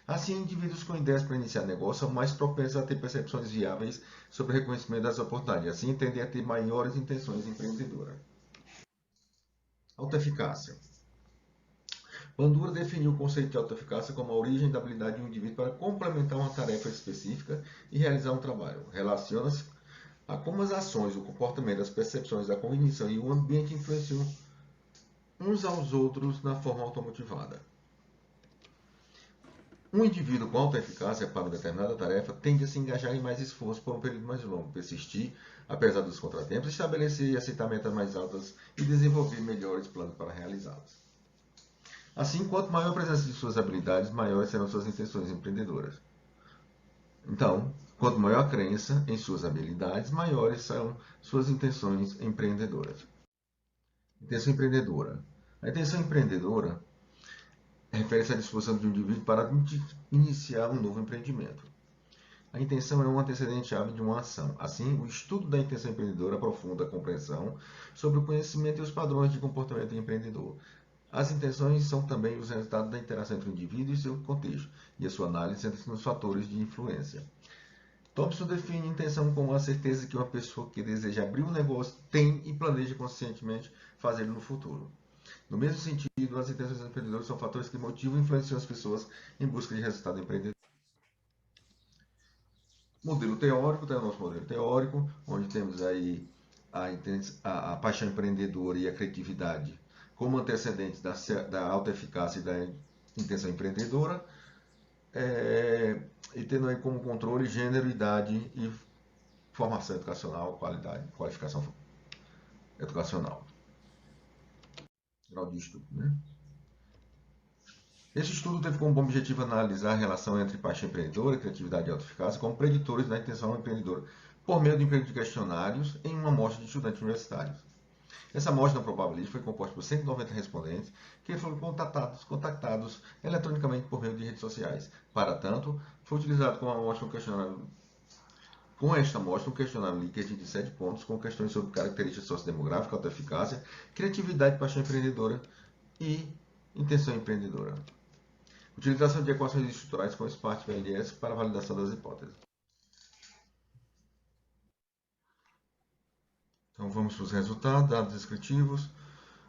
Assim, indivíduos com ideias para iniciar negócio são mais propensos a ter percepções viáveis sobre o reconhecimento das oportunidades, assim tendem a ter maiores intenções empreendedoras. Autoeficácia. Bandura definiu o conceito de autoeficácia como a origem da habilidade de um indivíduo para complementar uma tarefa específica e realizar um trabalho. Relaciona-se a como as ações, o comportamento, as percepções, a cognição e o ambiente influenciam uns aos outros na forma automotivada. Um indivíduo com alta eficácia para uma determinada tarefa tende a se engajar em mais esforço por um período mais longo, persistir, apesar dos contratempos, estabelecer e aceitar metas mais altas e desenvolver melhores planos para realizá-las. Assim, quanto maior a presença de suas habilidades, maiores serão suas intenções empreendedoras. Então, quanto maior a crença em suas habilidades, maiores são suas intenções empreendedoras. Intenção empreendedora. A intenção empreendedora refere-se à disposição de um indivíduo para iniciar um novo empreendimento. A intenção é um antecedente-chave de uma ação. Assim, o estudo da intenção empreendedora aprofunda a compreensão sobre o conhecimento e os padrões de comportamento do empreendedor. As intenções são também os resultados da interação entre o indivíduo e seu contexto, e a sua análise centra-se nos fatores de influência. Thompson define intenção como a certeza que uma pessoa que deseja abrir um negócio tem e planeja conscientemente fazê-lo no futuro. No mesmo sentido, as intenções empreendedoras são fatores que motivam e influenciam as pessoas em busca de resultado empreendedor. Modelo teórico, tem o nosso modelo teórico, onde temos aí a paixão empreendedora e a criatividade como antecedentes da autoeficácia e da intenção empreendedora, e tendo aí como controle gênero, idade e formação educacional, qualificação educacional. Grau de estudo, né? Esse estudo teve como objetivo analisar a relação entre paixão empreendedora, criatividade e autoeficácia como preditores da intenção empreendedora, por meio de emprego de questionários em uma amostra de estudantes universitários. Essa amostra não probabilística foi composta por 190 respondentes que foram contactados eletronicamente por meio de redes sociais. Para tanto, foi utilizado como amostra um questionário. Com esta amostra, um questionário Likert de 7 pontos, com questões sobre características sociodemográficas, autoeficácia, criatividade, paixão empreendedora e intenção empreendedora. Utilização de equações estruturais com SPART e VLS para validação das hipóteses. Então vamos para os resultados, dados descritivos.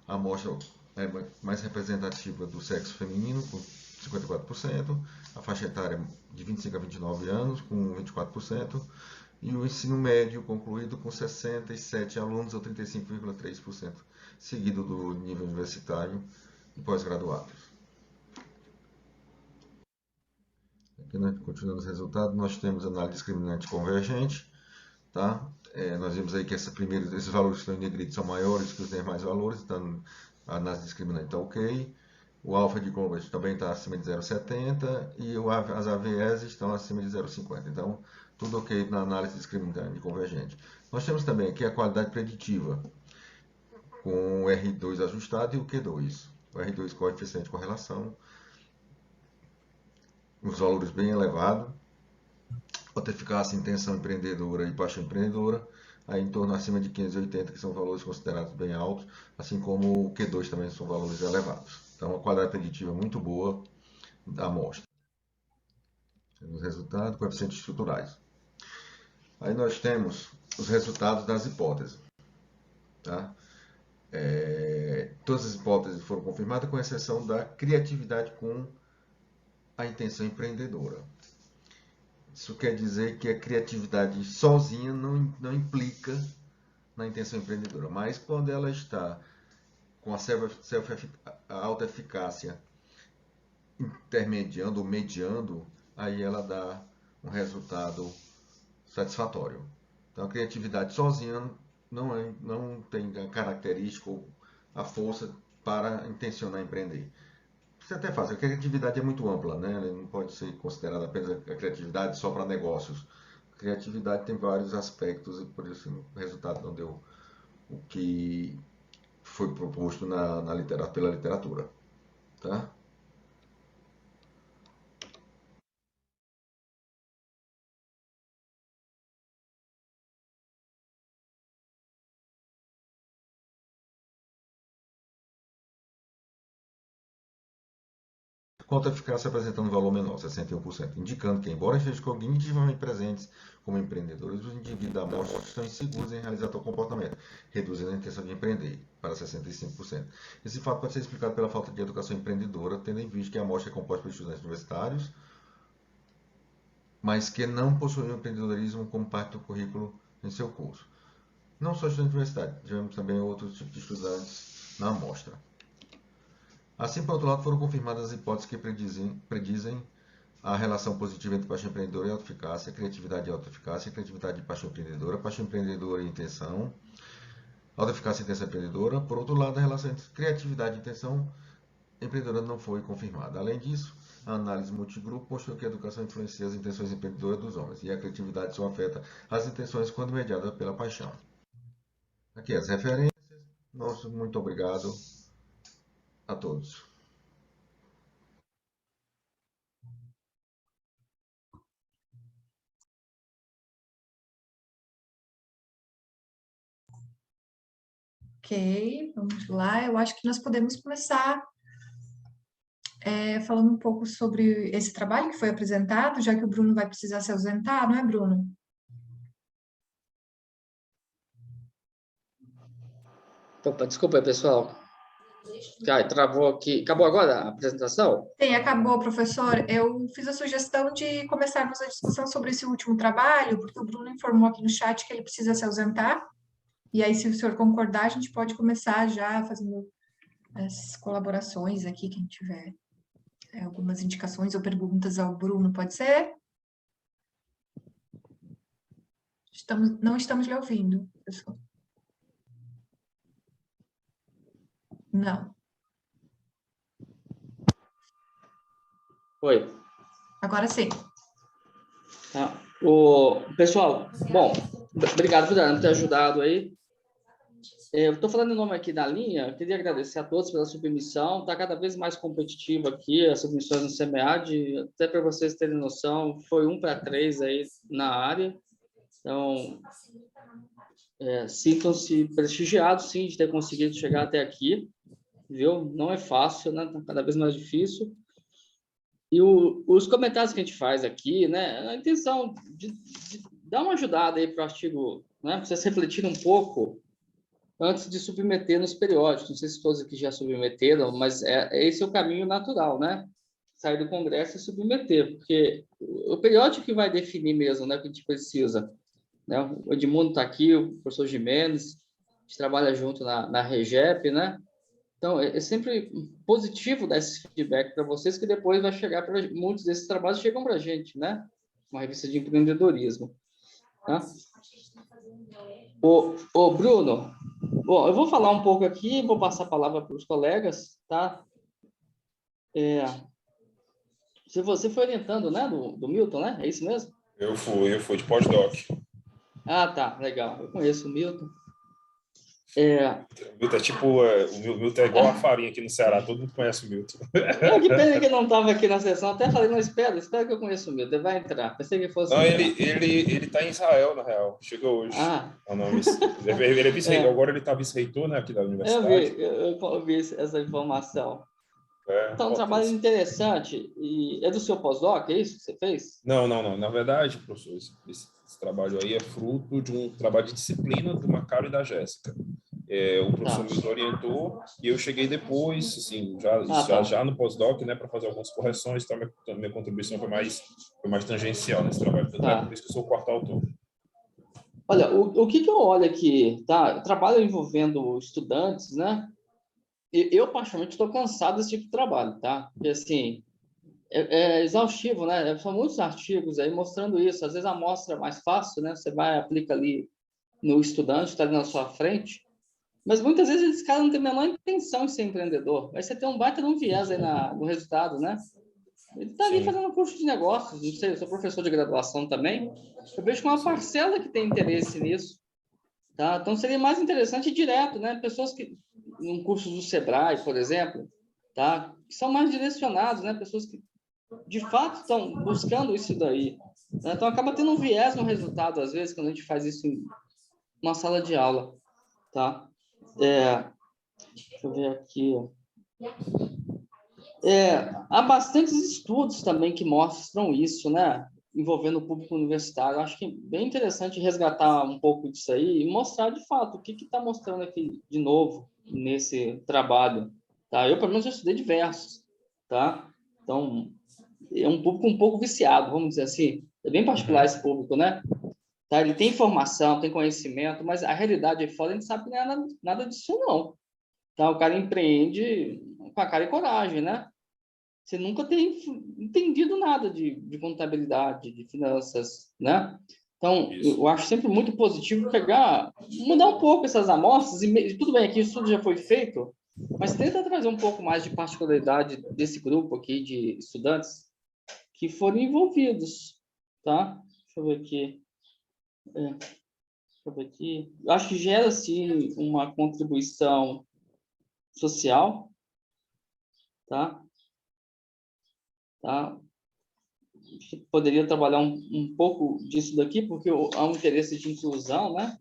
A amostra é mais representativa do sexo feminino, com 54%, a faixa etária de 25 a 29 anos, com 24%, e o ensino médio concluído com 67 alunos, ou 35,3%, seguido do nível universitário e pós-graduados. Aqui, continuando os resultados, nós temos análise discriminante convergente, tá? nós vimos aí que esses valores que estão em negrito são maiores que os demais valores, então a análise discriminante está ok. O alfa de Converge também está acima de 0,70 e as AVEs estão acima de 0,50. Então, tudo ok na análise discriminante convergente. Nós temos também aqui a qualidade preditiva, com o R2 ajustado e o Q2. O R2 coeficiente de correlação, os valores bem elevados, alta eficácia, intenção empreendedora e paixão empreendedora, aí em torno acima de 580, que são valores considerados bem altos, assim como o Q2 também são valores elevados. Então, a qualidade preditiva é muito boa da amostra. Temos resultados, coeficientes estruturais. Aí nós temos os resultados das hipóteses. Tá? Todas as hipóteses foram confirmadas, com exceção da criatividade com a intenção empreendedora. Isso quer dizer que a criatividade sozinha não implica na intenção empreendedora, mas quando ela está com a alta eficácia intermediando ou mediando, aí ela dá um resultado satisfatório. Então, a criatividade sozinha não tem a característica ou a força para intencionar empreender. Isso é até fácil, a criatividade é muito ampla, né? Ela não pode ser considerada apenas a criatividade só para negócios. A criatividade tem vários aspectos e por isso o resultado não deu o que foi proposto pela literatura. Tá? Quanto a eficácia apresentando um valor menor, 61%, indicando que, embora estejam cognitivamente presentes como empreendedores, os indivíduos da amostra estão inseguros em realizar tal comportamento, reduzindo a intenção de empreender para 65%. Esse fato pode ser explicado pela falta de educação empreendedora, tendo em vista que a amostra é composta por estudantes universitários, mas que não possuem o empreendedorismo como parte do currículo em seu curso. Não só estudantes universitários, tivemos também outros tipos de estudantes na amostra. Assim, por outro lado, foram confirmadas as hipóteses que predizem a relação positiva entre paixão empreendedora e autoeficácia, criatividade e autoeficácia, criatividade e paixão empreendedora e intenção, autoeficácia e intenção empreendedora. Por outro lado, a relação entre criatividade e intenção empreendedora não foi confirmada. Além disso, a análise multigrupo mostrou que a educação influencia as intenções empreendedoras dos homens e a criatividade só afeta as intenções quando mediada pela paixão. Aqui as referências. Nosso muito obrigado a todos. Ok, vamos lá. Eu acho que nós podemos começar falando um pouco sobre esse trabalho que foi apresentado, já que o Bruno vai precisar se ausentar, não é, Bruno? Opa, desculpa aí, pessoal. Travou aqui. Acabou agora a apresentação? Sim, acabou, professor. Eu fiz a sugestão de começarmos a discussão sobre esse último trabalho, porque o Bruno informou aqui no chat que ele precisa se ausentar. E aí, se o senhor concordar, a gente pode começar já fazendo as colaborações aqui, quem tiver algumas indicações ou perguntas ao Bruno, pode ser? Não estamos lhe ouvindo, professor. Não. Oi. Agora sim. Tá. Pessoal, bom, obrigado por ter ajudado aí. Eu estou falando em nome aqui da linha, queria agradecer a todos pela submissão, está cada vez mais competitivo aqui, as submissões no CMEAD, até para vocês terem noção, foi 1-3 aí na área, então sintam-se prestigiados, sim, de ter conseguido chegar até aqui, viu? Não é fácil, né? Tá cada vez mais difícil. E os comentários que a gente faz aqui, né, a intenção de dar uma ajudada aí para o artigo, né, para vocês refletirem um pouco antes de submeter nos periódicos. Não sei se todos aqui já submeteram, mas esse é o caminho natural, né? Sair do Congresso e submeter, porque o periódico que vai definir mesmo, né, o que a gente precisa. Né? O Edmundo está aqui, o professor Gimenez, a gente trabalha junto na REGEP, né? Então, é sempre positivo dar esse feedback para vocês, que depois vai chegar para muitos desses trabalhos chegam para a gente, né? Uma revista de empreendedorismo. Tá? Ô, Bruno, bom, eu vou falar um pouco aqui, vou passar a palavra para os colegas, tá? Se você foi orientando, né, do Milton, né? É isso mesmo? Eu fui de pós-doc. Ah, tá, legal. Eu conheço o Milton. O Milton é tipo, o Milton é igual a farinha aqui no Ceará, todo mundo conhece o Milton. Que pena que ele não estava aqui na sessão, até falei, não, espera que eu conheço o Milton, ele vai entrar. Pensei que fosse. Não, ele tá em Israel, na real. Chegou hoje. Ele é vice-reitor, agora ele tá vice-reitor, né, aqui da universidade. Eu vi essa informação. Então, um trabalho interessante. E é do seu pós-doc, é isso que você fez? Não. Na verdade, professor, esse trabalho aí é fruto de um trabalho de disciplina do Macário e da Jéssica. O professor me orientou e eu cheguei depois, assim, já no pós-doc, né, para fazer algumas correções. Então, minha contribuição foi mais tangencial nesse trabalho. Por isso que eu sou o quarto autor. Olha, o que eu olho aqui, tá? Trabalho envolvendo estudantes, né? Eu, particularmente, estou cansado desse tipo de trabalho, tá? Porque, assim, é exaustivo, né? São muitos artigos aí mostrando isso. Às vezes a amostra é mais fácil, né? Você aplica ali no estudante, está ali na sua frente. Mas muitas vezes esse cara não tem a menor intenção de ser empreendedor. Aí você tem um baita de um viés aí no resultado, né? Ele está ali fazendo um curso de negócios, não sei, eu sou professor de graduação também. Eu vejo que uma parcela que tem interesse nisso, tá? Então seria mais interessante ir direto, né? Pessoas que, num curso do Sebrae, por exemplo, tá? Que são mais direcionados, né? Pessoas que, de fato, estão buscando isso daí. Né? Então acaba tendo um viés no resultado, às vezes, quando a gente faz isso em uma sala de aula, tá? Deixa eu ver aqui. Há bastantes estudos também que mostram isso, né? Envolvendo o público universitário. Acho que é bem interessante resgatar um pouco disso aí e mostrar de fato o que está mostrando aqui de novo nesse trabalho. Tá? Eu, pelo menos, já estudei diversos. Tá? Então, é um público um pouco viciado, vamos dizer assim. É bem particular esse público, né? Tá? Ele tem informação, tem conhecimento, mas a realidade aí fora a gente sabe que não é nada disso, não. Tá? O cara empreende com a cara e coragem, né? Você nunca tem entendido nada de contabilidade, de finanças, né? Então, eu acho sempre muito positivo mudar um pouco essas amostras, e tudo bem, aqui o estudo já foi feito, mas tenta trazer um pouco mais de particularidade desse grupo aqui de estudantes que foram envolvidos, tá? Deixa eu ver aqui. Eu acho que gera, sim, uma contribuição social, tá? Poderia trabalhar um pouco disso daqui, porque há um interesse de inclusão, né,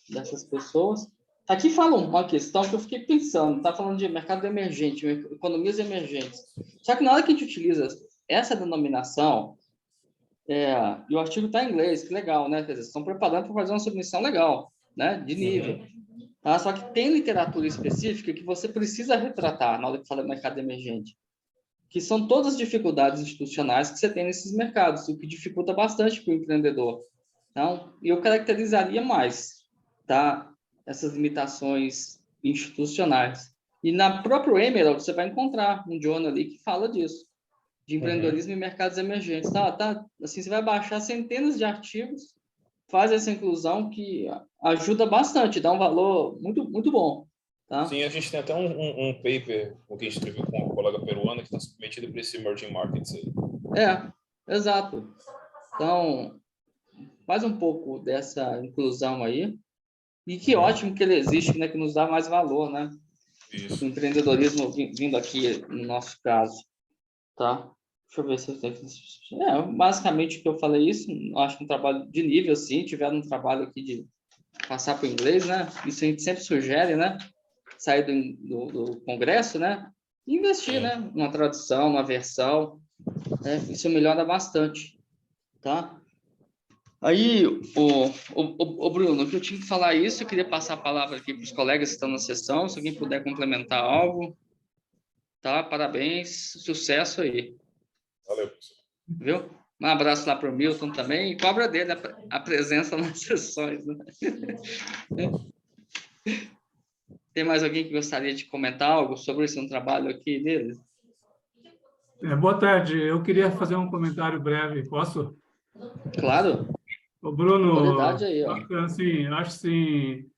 dessas pessoas. Aqui fala uma questão que eu fiquei pensando, está falando de mercado emergente, economias emergentes. Só que na hora que a gente utiliza essa denominação, e o artigo está em inglês, que legal, né? Quer dizer, estão preparando para fazer uma submissão legal, né, de nível. Tá? Só que tem literatura específica que você precisa retratar na hora que fala de mercado emergente, que são todas as dificuldades institucionais que você tem nesses mercados, o que dificulta bastante para o empreendedor. Então, eu caracterizaria mais, tá? Essas limitações institucionais. E na própria Emerald, você vai encontrar um journal ali que fala disso, de empreendedorismo em mercados emergentes. Assim, você vai baixar centenas de artigos, faz essa inclusão que ajuda bastante, dá um valor muito, muito bom. Tá? Sim, a gente tem até um paper que a gente escreveu com uma colega peruana que está submetido para esse Emerging Markets aí. Exato. Então, faz um pouco dessa inclusão aí. E que ótimo que ele existe, né? Que nos dá mais valor, né? Isso. O empreendedorismo vindo aqui, no nosso caso. Tá? Deixa eu ver se eu tenho... basicamente o que eu falei isso, acho que um trabalho de nível, sim. Tiveram um trabalho aqui de passar para o inglês, né? Isso a gente sempre sugere, né? Sair do congresso, né? E investir, né? Numa tradução, numa versão, né? Isso melhora bastante, tá? Aí, o Bruno, o que eu tinha que falar isso, eu queria passar a palavra aqui para os colegas que estão na sessão, se alguém puder complementar algo, tá? Parabéns, sucesso aí. Valeu, professor. Viu? Um abraço lá para o Milton também, e cobra dele a presença nas sessões, né? Tem mais alguém que gostaria de comentar algo sobre esse trabalho aqui dele? Boa tarde. Eu queria fazer um comentário breve. Posso? Claro. Ô, Bruno, Qualidade aí, ó. assim, acho assim,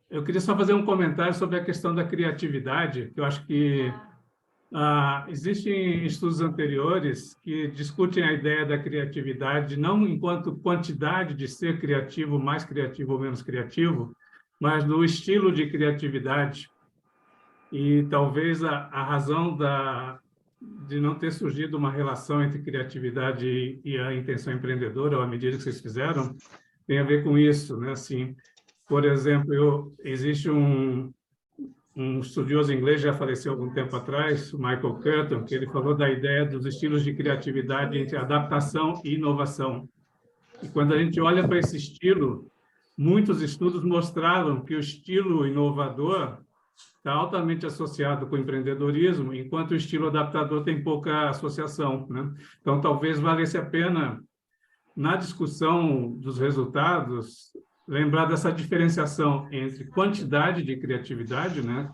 eu queria só fazer um comentário sobre a questão da criatividade, que eu acho que existem estudos anteriores que discutem a ideia da criatividade não enquanto quantidade de ser criativo, mais criativo ou menos criativo, mas no estilo de criatividade. E talvez a razão de não ter surgido uma relação entre criatividade e a intenção empreendedora, ou a medida que vocês fizeram, tem a ver com isso, né? Assim, por exemplo, existe um estudioso inglês, já faleceu algum tempo atrás, o Michael Curtin, que ele falou da ideia dos estilos de criatividade entre adaptação e inovação. E quando a gente olha para esse estilo, muitos estudos mostraram que o estilo inovador está altamente associado com o empreendedorismo, enquanto o estilo adaptador tem pouca associação, né? Então, talvez valesse a pena, na discussão dos resultados, lembrar dessa diferenciação entre quantidade de criatividade, né,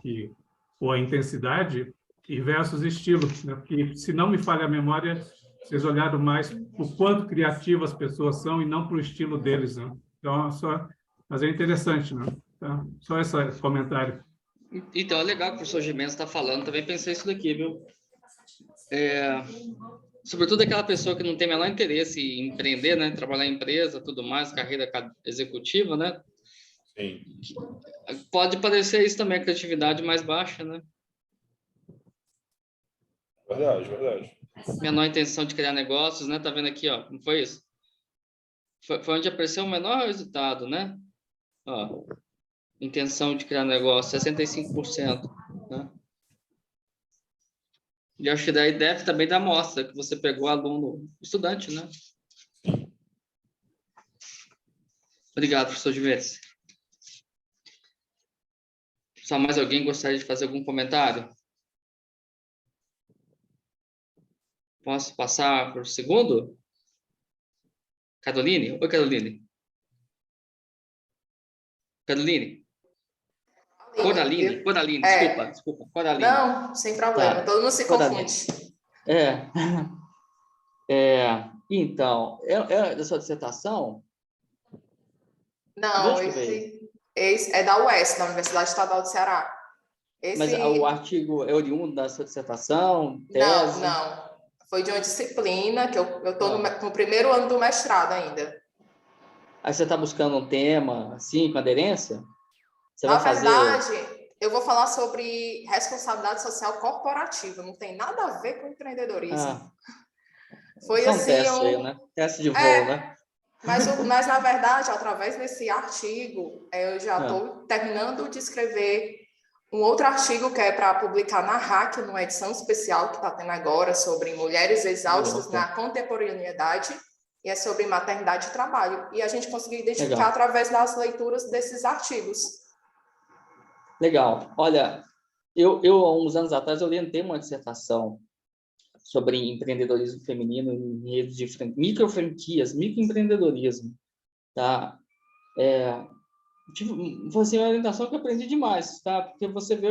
ou a intensidade, e versus estilo, né? Porque, se não me falha a memória, vocês olharam mais o quanto criativas as pessoas são e não para o estilo deles, né? Então, mas é interessante, né? Então, só esse comentário. Então, é legal que o professor Gimenez está falando, também pensei isso daqui, viu? Sobretudo aquela pessoa que não tem o menor interesse em empreender, né? Trabalhar em empresa, tudo mais, carreira executiva, né? Sim. Pode parecer isso também, a criatividade mais baixa, né? Verdade, verdade. Menor intenção de criar negócios, né? Tá vendo aqui, ó? Não foi isso? Foi onde apareceu o menor resultado, né? Ó, intenção de criar negócio, 65%, né? E acho que daí deve também da amostra, que você pegou aluno, estudante, né? Obrigado, professor Gimenez. Só mais alguém gostaria de fazer algum comentário? Posso passar para o segundo? Caroline? Oi, Caroline. Coraline, desculpa. Coraline. Não, sem problema, Tá. todo mundo se confunde. Então, é da sua dissertação? Não, esse é da UES, da Universidade Estadual do Ceará. Mas o artigo é oriundo da sua dissertação? Tese? Não. Foi de uma disciplina que eu estou no primeiro ano do mestrado ainda. Aí você está buscando um tema, assim, com aderência? Na verdade, eu vou falar sobre responsabilidade social corporativa. Não tem nada a ver com empreendedorismo. Foi só assim, teste aí, né? Teste de voo, né? Mas, na verdade, através desse artigo, eu já estou terminando de escrever um outro artigo que é para publicar na RAC, numa edição especial que está tendo agora, sobre mulheres exaustas na contemporaneidade, e é sobre maternidade e trabalho. E a gente conseguiu identificar através das leituras desses artigos. Legal. Olha, eu há uns anos atrás, eu orientei uma dissertação sobre empreendedorismo feminino em redes de microfranquias, microempreendedorismo, tá? Foi assim, uma orientação que eu aprendi demais, tá? Porque você vê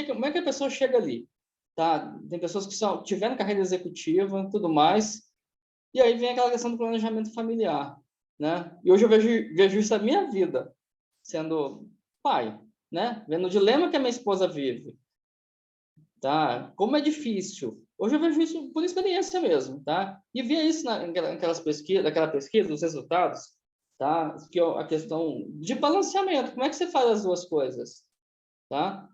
como é que a pessoa chega ali, tá? Tem pessoas que tiveram carreira executiva, tudo mais, e aí vem aquela questão do planejamento familiar, né? E hoje eu vejo isso na minha vida, sendo pai, né? Vendo o dilema que a minha esposa vive, tá? Como é difícil. Hoje eu vejo isso por experiência mesmo, tá? E via isso naquela pesquisa, os resultados, tá? Que é a questão de balanceamento. Como é que você faz as duas coisas, tá?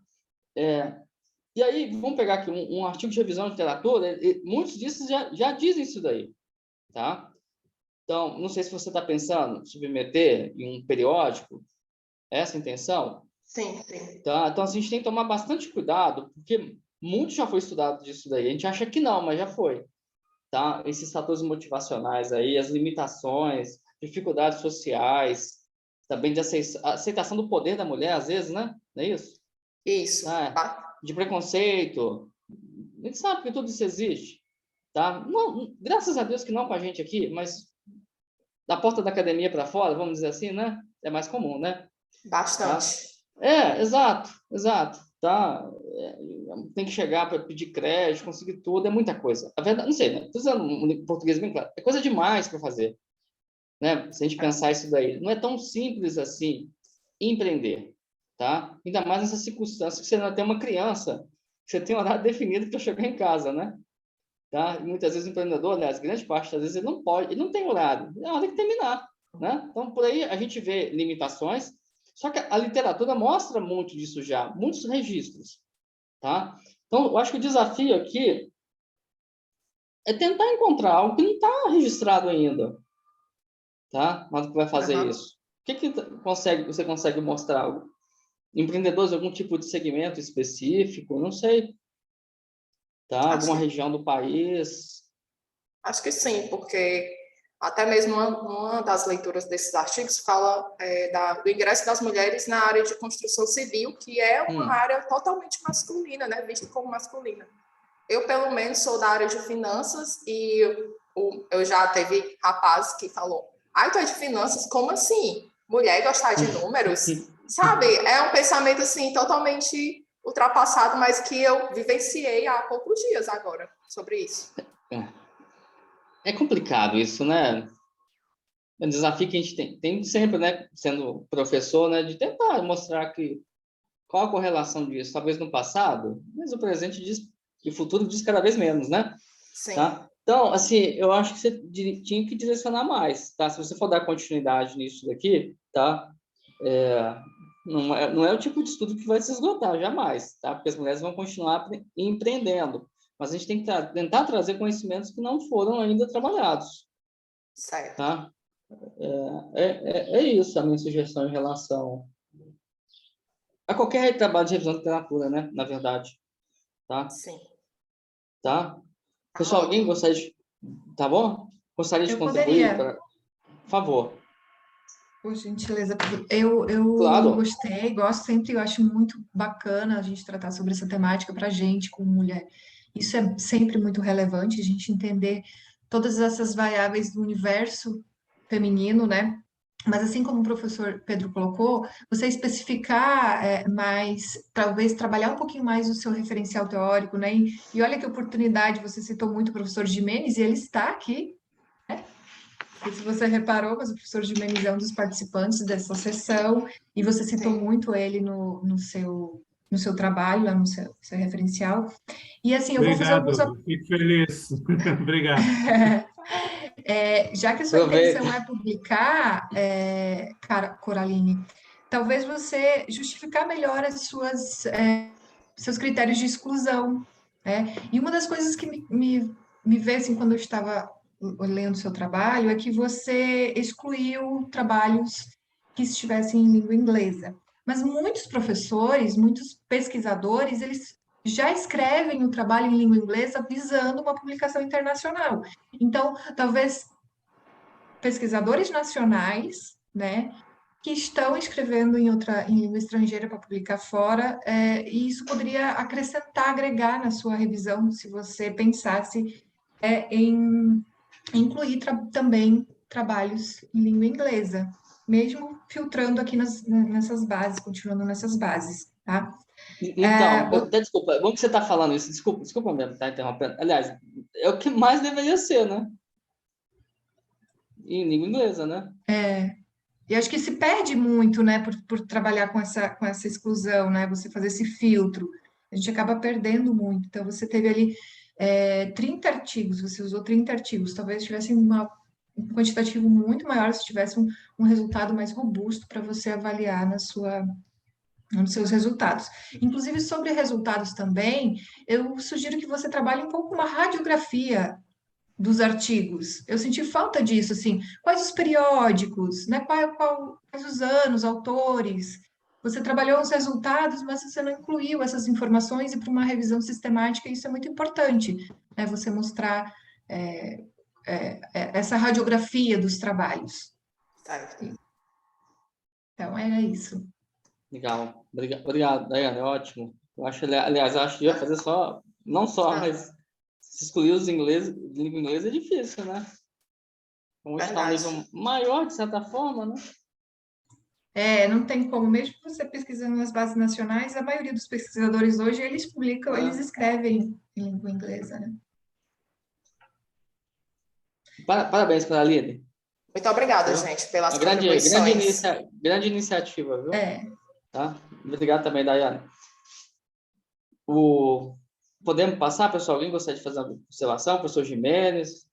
E aí, vamos pegar aqui um artigo de revisão de literatura, muitos disso já dizem isso daí, tá? Então, não sei se você está pensando em submeter em um periódico essa intenção. Sim, sim. Tá? Então, assim, a gente tem que tomar bastante cuidado, porque muito já foi estudado disso daí. A gente acha que não, mas já foi. Tá? Esses fatores motivacionais aí, as limitações, dificuldades sociais, também de aceitação do poder da mulher, às vezes, né? Não é isso? Isso. Tá? De preconceito. A gente sabe que tudo isso existe. Tá? Não, graças a Deus que não com a gente aqui, mas da porta da academia para fora, vamos dizer assim, né? É mais comum, né? Bastante. Tá? Exato. Tá? Tem que chegar para pedir crédito, conseguir tudo, é muita coisa. A verdade, não sei, né? Estou usando um português bem claro. É coisa demais para fazer. né? Se a gente pensar isso daí, não é tão simples assim empreender, tá? Ainda mais nessa circunstância que você não tem uma criança, que você tem um horário definido para chegar em casa, né? Tá? E muitas vezes o empreendedor, aliás, grande parte das vezes ele não pode, ele não tem horário, é hora de terminar, né? Então, por aí a gente vê limitações, só que a literatura mostra muito disso já, muitos registros, tá? Então, eu acho que o desafio aqui é tentar encontrar algo que não está registrado ainda, tá? Mas que vai fazer isso. O que você consegue mostrar algo? Empreendedores, algum tipo de segmento específico? Não sei. Tá? Alguma região do país? Acho que sim, porque até mesmo uma das leituras desses artigos fala do ingresso das mulheres na área de construção civil, que é uma área totalmente masculina, né? Vista como masculina. Eu, pelo menos, sou da área de finanças e eu já teve rapazes que falou, tu é de finanças? Como assim? Mulher gostar de números? Sabe? É um pensamento, assim, totalmente ultrapassado, mas que eu vivenciei há poucos dias agora sobre isso. É complicado isso, né? É um desafio que a gente tem sempre, né? Sendo professor, né? De tentar mostrar qual a correlação disso. Talvez no passado, mas o presente diz, e o futuro diz cada vez menos, né? Sim. Tá? Então, assim, eu acho que você tinha que direcionar mais, tá? Se você for dar continuidade nisso daqui, tá? Não é o tipo de estudo que vai se esgotar, jamais, tá? Porque as mulheres vão continuar empreendendo. Mas a gente tem que tentar trazer conhecimentos que não foram ainda trabalhados. Certo. Tá? É isso a minha sugestão em relação a qualquer trabalho de revisão de literatura, né? Na verdade. Tá? Sim. Tá? Pessoal, alguém gostaria de... Tá bom? Gostaria de contribuir? Por favor. Por gentileza. Eu Claro. gostei, gosto sempre, eu acho muito bacana a gente tratar sobre essa temática para a gente, como mulher. Isso é sempre muito relevante, a gente entender todas essas variáveis do universo feminino, né? Mas assim como o professor Pedro colocou, você especificar mais, talvez trabalhar um pouquinho mais o seu referencial teórico, né? E olha que oportunidade, você citou muito o professor Gimenez, e ele está aqui, né? E se você reparou, mas o professor Gimenez é um dos participantes dessa sessão, e você citou muito ele no seu trabalho, lá no seu referencial. E assim, eu vou fazer alguns... Fico feliz. Obrigado. Já que a sua intenção é publicar, Coraline, talvez você justificar melhor seus critérios de exclusão, né? E uma das coisas que me veio assim, quando eu estava lendo o seu trabalho, é que você excluiu trabalhos que estivessem em língua inglesa. Mas muitos professores, muitos pesquisadores, eles já escrevem o trabalho em língua inglesa visando uma publicação internacional. Então, talvez pesquisadores nacionais, né, que estão escrevendo em língua estrangeira para publicar fora, e isso poderia acrescentar, agregar na sua revisão, se você pensasse em incluir também trabalhos em língua inglesa, mesmo filtrando aqui nessas bases, continuando nessas bases, tá? Então, até desculpa, como que você está falando isso? Desculpa mesmo, estar interrompendo. Aliás, é o que mais deveria ser, né? Em língua inglesa, né? E acho que se perde muito, né, por trabalhar com essa exclusão, né? Você fazer esse filtro. A gente acaba perdendo muito. Então, você teve ali 30 artigos, você usou 30 artigos, talvez tivesse um quantitativo muito maior se tivesse um resultado mais robusto para você avaliar nos seus resultados. Inclusive, sobre resultados também, eu sugiro que você trabalhe um pouco uma radiografia dos artigos. Eu senti falta disso, assim, quais os periódicos, né? Quais os anos, autores. Você trabalhou os resultados, mas você não incluiu essas informações e para uma revisão sistemática isso é muito importante, né? Você mostrar essa radiografia dos trabalhos. Então, era isso. Legal. Obrigado, Daiane, ótimo. Aliás, eu acho que ia fazer mas se excluir os ingleses, língua inglesa é difícil, né? Vamos estar um nível maior, de certa forma, né? Não tem como, mesmo você pesquisando nas bases nacionais, a maioria dos pesquisadores hoje, eles publicam, eles escrevem em língua inglesa, né? Parabéns, Coraline. Muito obrigada, gente, pelas Uma grande contribuições. grande iniciativa, viu? É. Tá? Obrigado também, Daiane. Podemos passar, pessoal? Alguém gostaria de fazer uma observação? Professor Gimenez?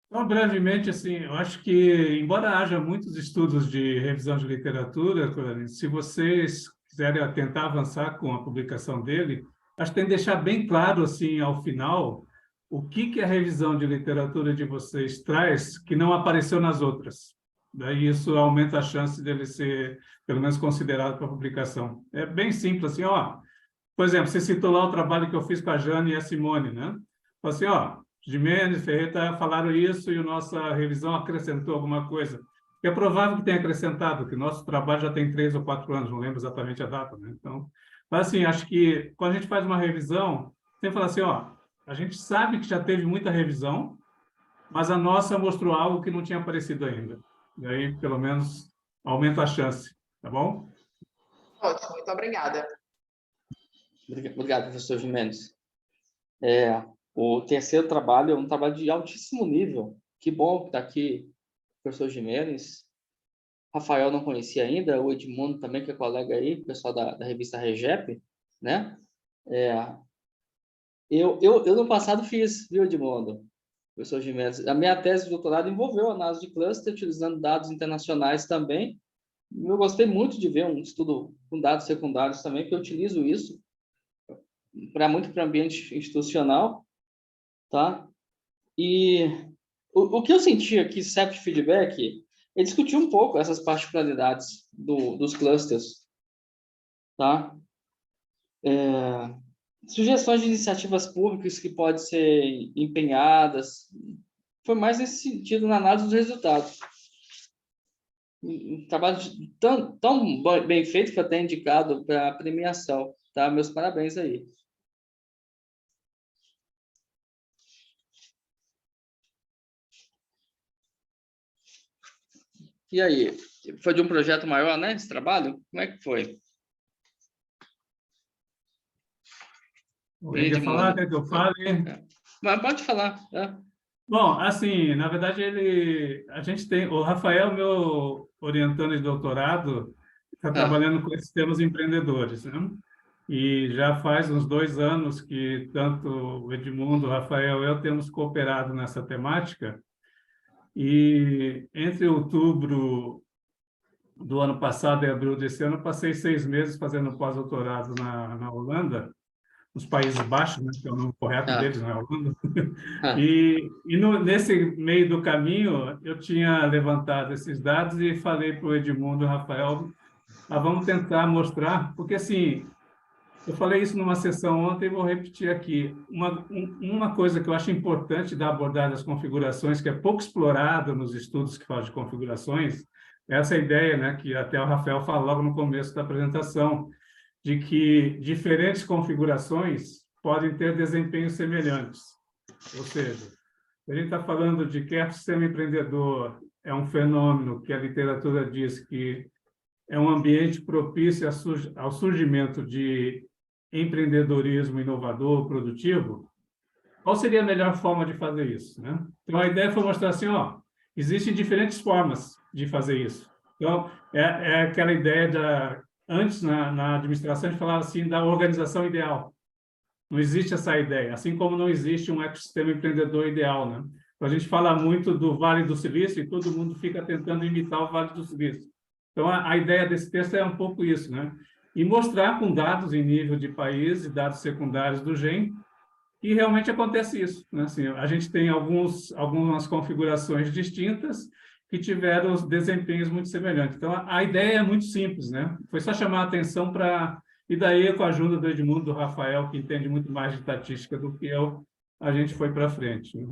Então, brevemente, assim, eu acho que, embora haja muitos estudos de revisão de literatura, Coralina, se vocês quiserem tentar avançar com a publicação dele, acho que tem que deixar bem claro, assim, ao final, o que a revisão de literatura de vocês traz que não apareceu nas outras. Daí isso aumenta a chance dele ser, pelo menos, considerado para publicação. É bem simples, assim, ó. Por exemplo, você citou lá o trabalho que eu fiz com a Jane e a Simone, né? Falei assim, ó, Gimenez, Ferreira falaram isso e a nossa revisão acrescentou alguma coisa. É provável que tenha acrescentado, que o nosso trabalho já tem 3 ou 4 anos, não lembro exatamente a data, né? Então, mas assim, acho que quando a gente faz uma revisão, tem que falar assim, ó, a gente sabe que já teve muita revisão, mas a nossa mostrou algo que não tinha aparecido ainda. E aí, pelo menos, aumenta a chance, tá bom? Ótimo, muito obrigada. Obrigado, professor Gimenez. O terceiro trabalho é um trabalho de altíssimo nível. Que bom que está aqui o professor Gimenez. Rafael não conhecia ainda, o Edmundo também, que é colega aí, pessoal da revista Regep, né? Eu no passado fiz, viu, Edmundo? Professor Gimenez. A minha tese de doutorado envolveu análise de cluster, utilizando dados internacionais também. Eu gostei muito de ver um estudo com dados secundários também, porque eu utilizo isso muito para o ambiente institucional, tá? E o que eu senti aqui, CEP Feedback, ele discutiu um pouco essas particularidades dos clusters, tá? Sugestões de iniciativas públicas que podem ser empenhadas, foi mais nesse sentido, na análise dos resultados. Um trabalho tão bem feito que eu tenho indicado para premiação, tá? Meus parabéns aí. E aí? Foi de um projeto maior, né, esse trabalho? Como é que foi? Quer falar? Quer que eu fale? Mas pode falar. Bom, assim, na verdade, a gente tem... O Rafael, meu orientando de doutorado, está trabalhando com esses temas empreendedores, né? E já faz uns 2 anos que tanto o Edmundo, o Rafael e eu temos cooperado nessa temática. E entre outubro do ano passado e abril desse ano, passei 6 meses fazendo pós-doutorado na Holanda, nos Países Baixos, né, que é o nome correto deles, não é Holanda. Nesse meio do caminho, eu tinha levantado esses dados e falei para o Edmundo e o Rafael, vamos tentar mostrar, porque assim, eu falei isso numa sessão ontem e vou repetir aqui. Uma coisa que eu acho importante da abordagem das configurações, que é pouco explorada nos estudos que falam de configurações, é essa ideia, né, que até o Rafael falou logo no começo da apresentação, de que diferentes configurações podem ter desempenhos semelhantes. Ou seja, a gente está falando de que o sistema empreendedor é um fenômeno que a literatura diz que é um ambiente propício ao surgimento de empreendedorismo inovador, produtivo. Qual seria a melhor forma de fazer isso, né? Então, a ideia foi mostrar assim, ó, existem diferentes formas de fazer isso. Então, é aquela ideia antes, na administração, a gente falava assim da organização ideal. Não existe essa ideia, assim como não existe um ecossistema empreendedor ideal, né? Então, a gente fala muito do Vale do Silício e todo mundo fica tentando imitar o Vale do Silício. Então, a ideia desse texto é um pouco isso, né? E mostrar com dados em nível de país e dados secundários do GEM que realmente acontece isso, né? Assim, a gente tem algumas configurações distintas que tiveram os desempenhos muito semelhantes. Então, a ideia é muito simples, né? Foi só chamar a atenção para... E daí, com a ajuda do Edmundo, do Rafael, que entende muito mais de estatística do que eu, a gente foi para frente, né?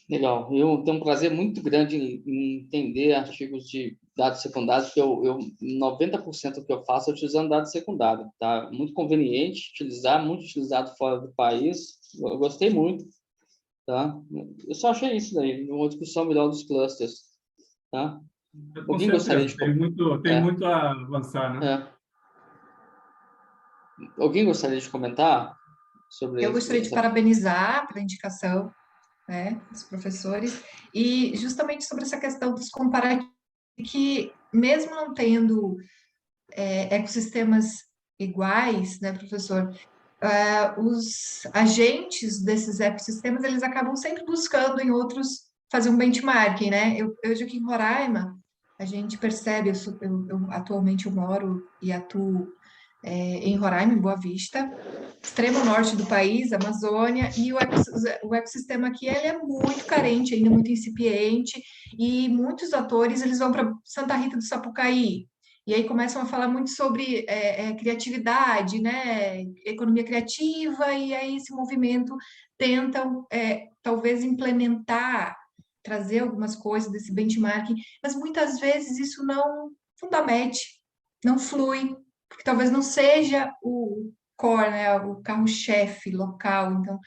Legal. Eu tenho um prazer muito grande em entender artigos de dados secundários, porque 90% do que eu faço é utilizando dados secundários, tá? Muito conveniente utilizar, muito utilizado fora do país. Eu gostei muito, tá? Eu só achei isso daí, uma discussão melhor dos clusters, tá? Alguém gostaria de... Tem muito a avançar, né? Alguém gostaria de comentar sobre... Eu gostaria de parabenizar pela indicação. né, os professores, e justamente sobre essa questão dos comparativos, que mesmo não tendo ecossistemas iguais, né, professor, os agentes desses ecossistemas, eles acabam sempre buscando em outros fazer um benchmarking, né? Eu vejo aqui em Roraima, a gente percebe, atualmente eu moro e atuo em Roraima, em Boa Vista, extremo norte do país, Amazônia, e o ecossistema aqui ele é muito carente, ainda muito incipiente, e muitos atores eles vão para Santa Rita do Sapucaí, e aí começam a falar muito sobre criatividade, né, economia criativa, e aí esse movimento tentam talvez implementar, trazer algumas coisas desse benchmarking, mas muitas vezes isso não fundamente, não flui, porque talvez não seja o core, né, o carro-chefe local. Então,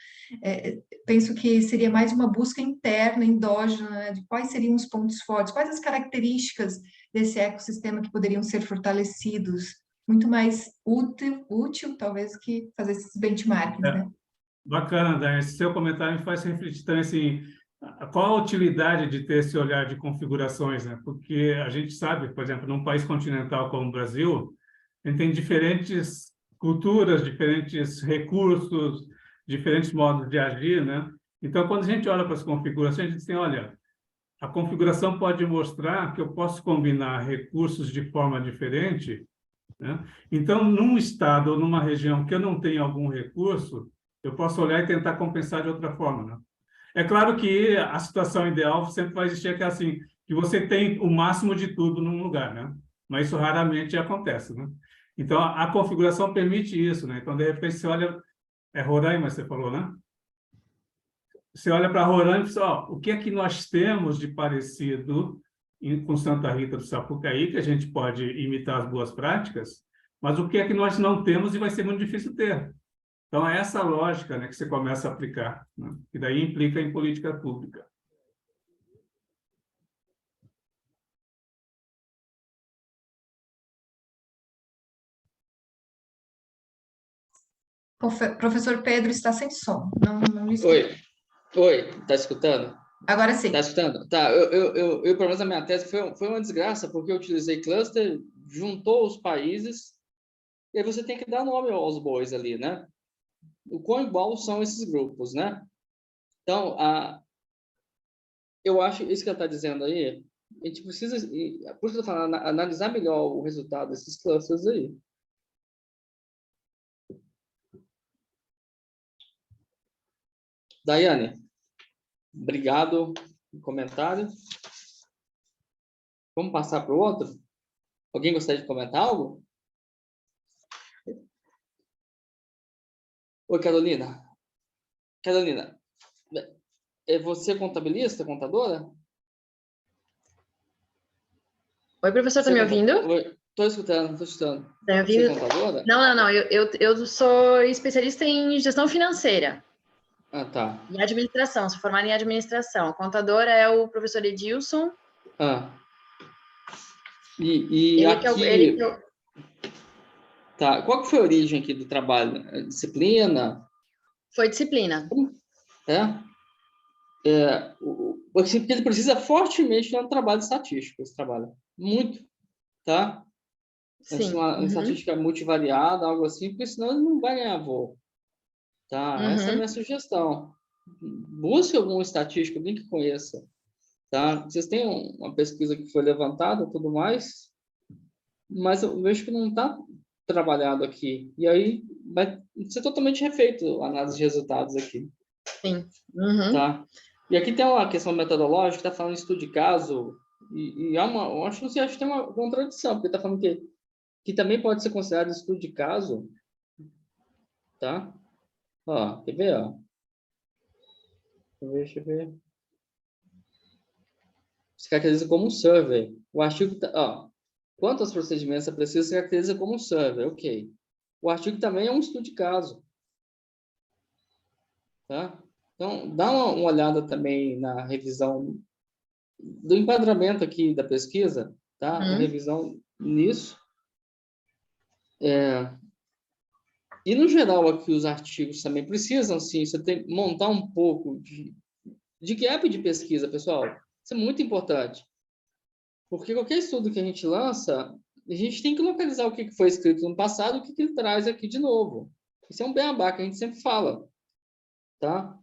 penso que seria mais uma busca interna, endógena, né, de quais seriam os pontos fortes, quais as características desse ecossistema que poderiam ser fortalecidos. Muito mais útil talvez, que fazer esses benchmarks, né? Bacana, Dani. Esse seu comentário me faz refletir também, assim, qual a utilidade de ter esse olhar de configurações, né? Porque a gente sabe, por exemplo, num país continental como o Brasil, a gente tem diferentes culturas, diferentes recursos, diferentes modos de agir, né? Então, quando a gente olha para as configurações, a gente tem, olha, a configuração pode mostrar que eu posso combinar recursos de forma diferente, né? Então, num estado ou numa região que eu não tenho algum recurso, eu posso olhar e tentar compensar de outra forma, né? É claro que a situação ideal sempre vai existir, que é assim, que você tem o máximo de tudo num lugar, né? Mas isso raramente acontece, né? Então, a configuração permite isso, né? Então, de repente, você olha... É Roraima, você falou, né? Você olha para Roraima e fala, ó, o que é que nós temos de parecido com Santa Rita do Sapucaí, que a gente pode imitar as boas práticas, mas o que é que nós não temos e vai ser muito difícil ter. Então, é essa lógica, né, que você começa a aplicar, né? E daí implica em política pública. Professor Pedro está sem som. Não lhe escuto. Oi, tá escutando? Agora sim. Tá escutando? Tá, eu pelo menos a minha tese foi uma desgraça, porque eu utilizei cluster, juntou os países, e aí você tem que dar nome aos bois ali, né? O quão igual são esses grupos, né? Então, eu acho isso que ela está dizendo aí, a gente precisa, por isso que eu tô falando, analisar melhor o resultado desses clusters aí. Daiane, obrigado pelo comentário. Vamos passar para o outro? Alguém gostaria de comentar algo? Oi, Carolina. Carolina, é você contabilista, contadora? Oi, professor, está me ouvindo? Estou escutando, estou escutando. Está me ouvindo? Você é contadora? Não. Eu sou especialista em gestão financeira. Ah, tá. E administração, sou formada em administração. Contadora é o professor Edilson. Ah. E aqui... Tá. Qual que foi a origem aqui do trabalho? Disciplina? Foi disciplina. Ele precisa fortemente de um trabalho estatístico, esse trabalho. Muito, tá? Sim. Uma estatística multivariada, algo assim, porque senão ele não vai ganhar voo. Tá? Essa é a minha sugestão. Busque algum estatístico, alguém que conheça. Tá? Vocês têm uma pesquisa que foi levantada e tudo mais, mas eu vejo que não está trabalhado aqui. E aí vai ser totalmente refeito a análise de resultados aqui. Sim. Tá? E aqui tem uma questão metodológica, está falando de estudo de caso, e eu acho que tem uma contradição, porque está falando que também pode ser considerado estudo de caso. Tá? Ó, quer ver? Ó? Deixa eu ver. Se caracteriza como um survey. O artigo quantos procedimentos é preciso se caracteriza como um survey? Ok. O artigo também é um estudo de caso. Tá? Então, dá uma olhada também na revisão do enquadramento aqui da pesquisa, tá? Uma revisão nisso. E, no geral, aqui os artigos também precisam, sim, você tem que montar um pouco de gap de pesquisa, pessoal. Isso é muito importante. Porque qualquer estudo que a gente lança, a gente tem que localizar o que foi escrito no passado e o que ele traz aqui de novo. Isso é um beabá que a gente sempre fala. Tá?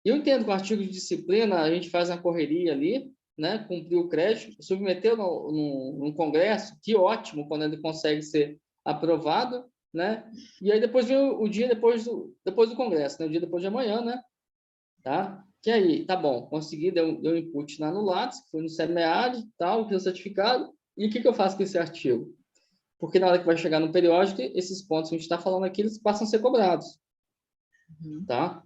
Eu entendo que o artigo de disciplina a gente faz uma correria ali, né? Cumpriu o crédito, submeteu num congresso, que ótimo quando ele consegue ser aprovado, né? E aí depois vem o dia depois do congresso, né? O dia depois de amanhã, né? Tá? Que aí, tá bom, consegui, deu input lá no Lattes, que foi no SEMEAD, tal, que é o certificado, e o que eu faço com esse artigo? Porque na hora que vai chegar no periódico, esses pontos que a gente está falando aqui, eles passam a ser cobrados. Tá?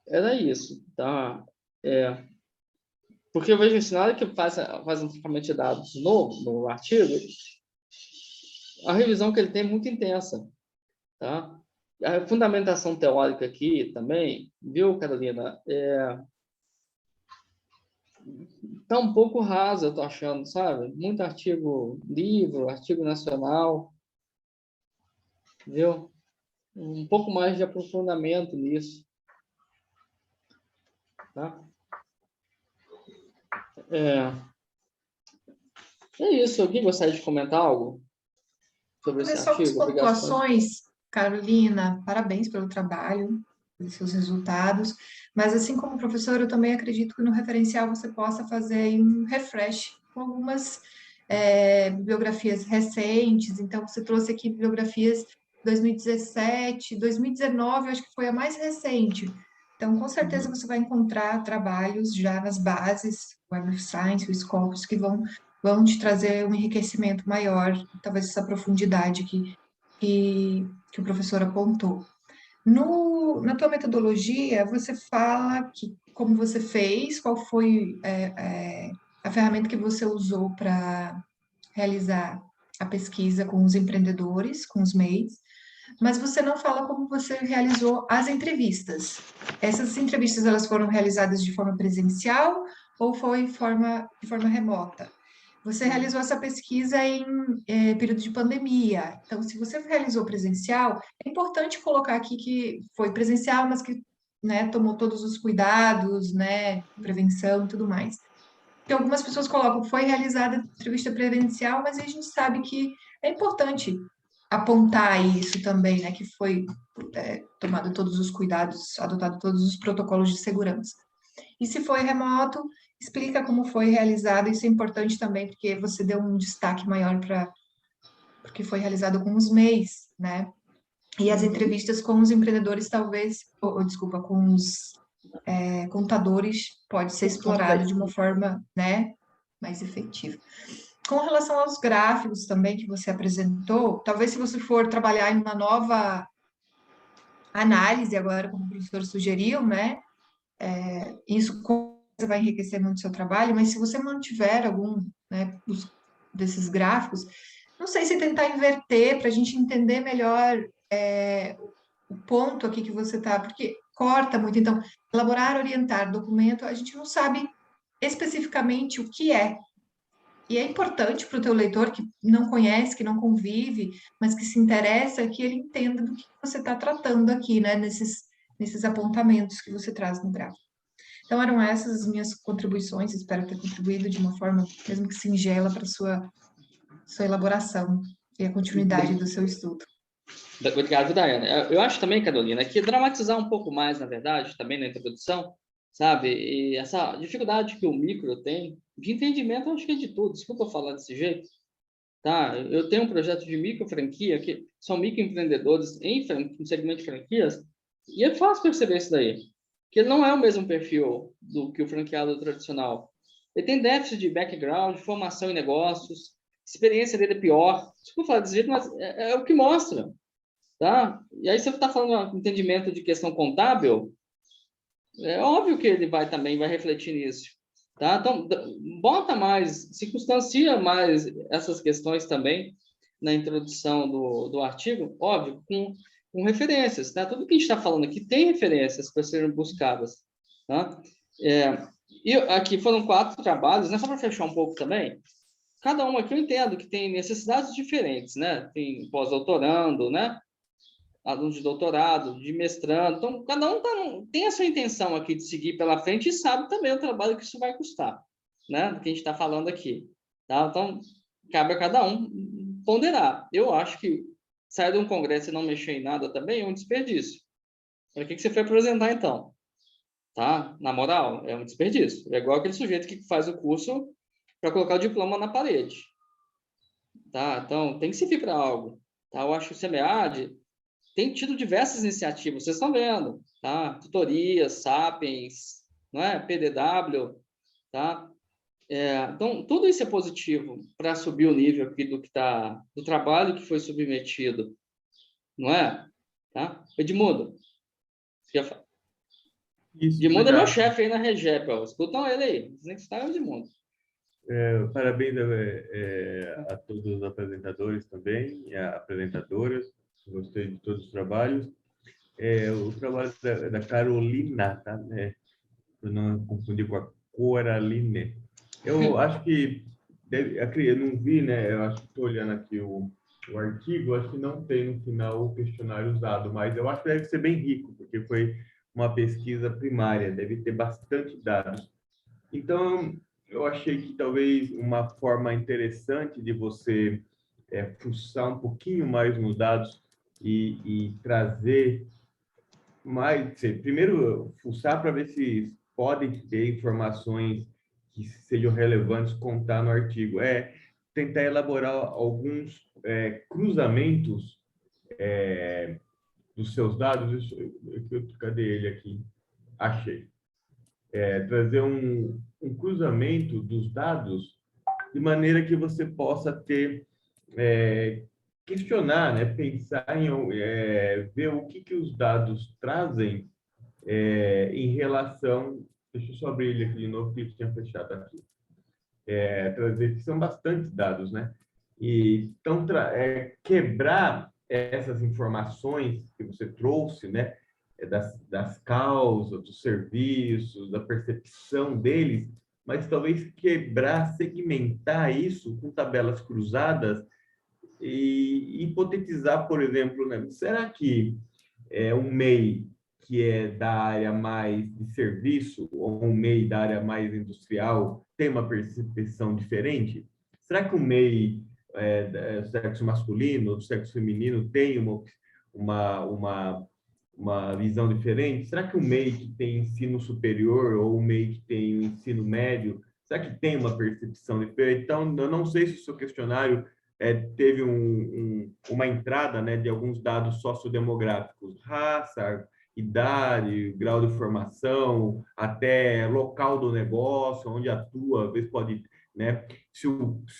Era isso, tá? Porque eu vejo assim, na hora que faz um tratamento de dados novo no artigo, a revisão que ele tem é muito intensa, tá? A fundamentação teórica aqui também, viu, Carolina? Tá um pouco rasa, eu tô achando, sabe? Muito artigo livro, artigo nacional, viu? Um pouco mais de aprofundamento nisso. Tá? É isso. Alguém gostaria de comentar algo sobre esse Só com as artigo? pontuações, Carolina, parabéns pelo trabalho, pelos seus resultados, mas assim como professor, eu também acredito que no referencial você possa fazer um refresh com algumas bibliografias recentes. Então, você trouxe aqui bibliografias 2017, 2019, eu acho que foi a mais recente. Então, com certeza você vai encontrar trabalhos já nas bases, Web of Science, o Scopus, que vão te trazer um enriquecimento maior, talvez essa profundidade que o professor apontou. Na tua metodologia, você fala que como você fez, qual foi a ferramenta que você usou para realizar a pesquisa com os empreendedores, com os MEIs, mas você não fala como você realizou as entrevistas. Essas entrevistas, elas foram realizadas de forma presencial ou foi de forma remota? Você realizou essa pesquisa em período de pandemia. Então, se você realizou presencial, é importante colocar aqui que foi presencial, mas que, né, tomou todos os cuidados, né, prevenção e tudo mais. Porque algumas pessoas colocam que foi realizada entrevista presencial, mas a gente sabe que é importante apontar isso também, né, que foi tomado todos os cuidados, adotado todos os protocolos de segurança. E se foi remoto, explica como foi realizado. Isso é importante também, porque você deu um destaque maior para porque foi realizado com os MEIs, né? E as entrevistas com os empreendedores, talvez, desculpa, com os contadores, pode ser explorado de uma forma, né, mais efetiva. Com relação aos gráficos também que você apresentou, talvez se você for trabalhar em uma nova análise agora, como o professor sugeriu, né, isso vai enriquecer muito o seu trabalho, mas se você mantiver algum, né, desses gráficos, não sei se tentar inverter para a gente entender melhor o ponto aqui que você está, porque corta muito. Então, elaborar, orientar, documento, a gente não sabe especificamente o que é. E é importante para o teu leitor que não conhece, que não convive, mas que se interessa, que ele entenda do que você está tratando aqui, né, nesses apontamentos que você traz no gráfico. Então, eram essas as minhas contribuições, espero ter contribuído de uma forma, mesmo que singela, para a sua elaboração e a continuidade do seu estudo. Obrigado, Daiane. Eu acho também, Carolina, que dramatizar um pouco mais, na verdade, também na introdução, sabe? E essa dificuldade que o micro tem de entendimento, eu acho que é de tudo. Desculpa eu falar desse jeito, tá? Eu tenho um projeto de micro franquia, que são microempreendedores no segmento de franquias, e é fácil perceber isso daí, que ele não é o mesmo perfil do que o franqueado tradicional. Ele tem déficit de background, de formação em negócios, experiência dele é pior. Desculpa falar desse jeito, mas é o que mostra. Tá? E aí, se você está falando de entendimento de questão contábil, é óbvio que ele também vai refletir nisso. Tá? Então, bota mais, circunstancia mais essas questões também na introdução do artigo, óbvio, com referências. Tá? Tudo que a gente está falando aqui tem referências para serem buscadas. Tá? E aqui foram 4 trabalhos, né? Só para fechar um pouco também. Cada um aqui eu entendo que tem necessidades diferentes, né? Tem pós-doutorando, né? alunos de doutorado, de mestrado. Então, cada um tem a sua intenção aqui de seguir pela frente e sabe também o trabalho que isso vai custar, né? Do que a gente está falando aqui. Tá? Então, cabe a cada um ponderar. Eu acho que sair de um congresso e não mexer em nada também é um desperdício. Para que você foi apresentar, então? Tá? Na moral, é um desperdício. É igual aquele sujeito que faz o curso para colocar o diploma na parede. Tá? Então, tem que servir para algo. Tá? Eu acho que o SEMEAD tem tido diversas iniciativas, vocês estão vendo, tá? Tutorias, Sapiens, não é? PDW, tá? Então, tudo isso é positivo para subir o nível aqui do trabalho que foi submetido, não é? Tá? Edmundo, Edmundo é meu chefe aí na Regep, ó. Escutam ele aí, nem que está o Edmundo. Parabéns a todos os apresentadores também, e a apresentadoras. Gostei de todos os trabalhos. O trabalho da Carolina, tá? Para não confundir com a Coraline. Eu acho que eu não vi, né? Eu acho que estou olhando aqui o artigo, acho que não tem no final o questionário usado, mas eu acho que deve ser bem rico, porque foi uma pesquisa primária, deve ter bastante dados. Então, eu achei que talvez uma forma interessante de você fuçar um pouquinho mais nos dados e trazer mais, primeiro fuçar para ver se podem ter informações que sejam relevantes contar no artigo. Tentar elaborar alguns cruzamentos dos seus dados. Cadê ele aqui? Achei. Trazer um cruzamento dos dados de maneira que você possa ter questionar, né? Pensar em ver o que os dados trazem em relação. Deixa eu só abrir ele aqui de novo, que ele tinha fechado aqui. Trazer que são bastantes dados, né? E então quebrar essas informações que você trouxe, né? Das causas, dos serviços, da percepção deles, mas talvez quebrar, segmentar isso com tabelas cruzadas e hipotetizar, por exemplo, né? Será que um MEI que é da área mais de serviço ou um MEI da área mais industrial tem uma percepção diferente? Será que o MEI do sexo masculino ou do sexo feminino tem uma visão diferente? Será que o MEI que tem ensino superior ou o MEI que tem o ensino médio, será que tem uma percepção diferente? Então, eu não sei se o seu questionário teve uma entrada, né, de alguns dados sociodemográficos, raça, idade, grau de formação, até local do negócio, onde atua, às vezes pode, né, se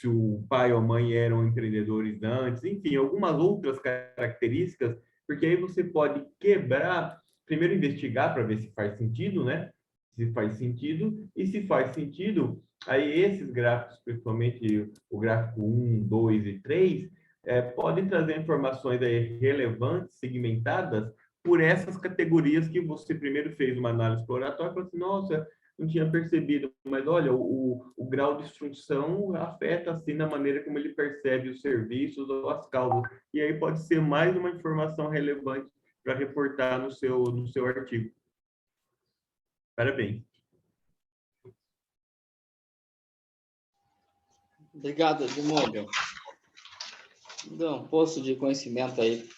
o pai ou a mãe eram empreendedores antes, enfim, algumas outras características, porque aí você pode quebrar, primeiro investigar para ver se faz sentido, né? Se faz sentido, e se faz sentido, aí esses gráficos, principalmente o gráfico 1, 2 e 3, podem trazer informações aí relevantes, segmentadas, por essas categorias que você primeiro fez uma análise exploratória e falou assim, nossa, não tinha percebido, mas olha, o grau de instrução afeta assim na maneira como ele percebe os serviços ou as causas. E aí pode ser mais uma informação relevante para reportar no seu artigo. Parabéns. Obrigado, Edmundo. Dá um poço de conhecimento aí.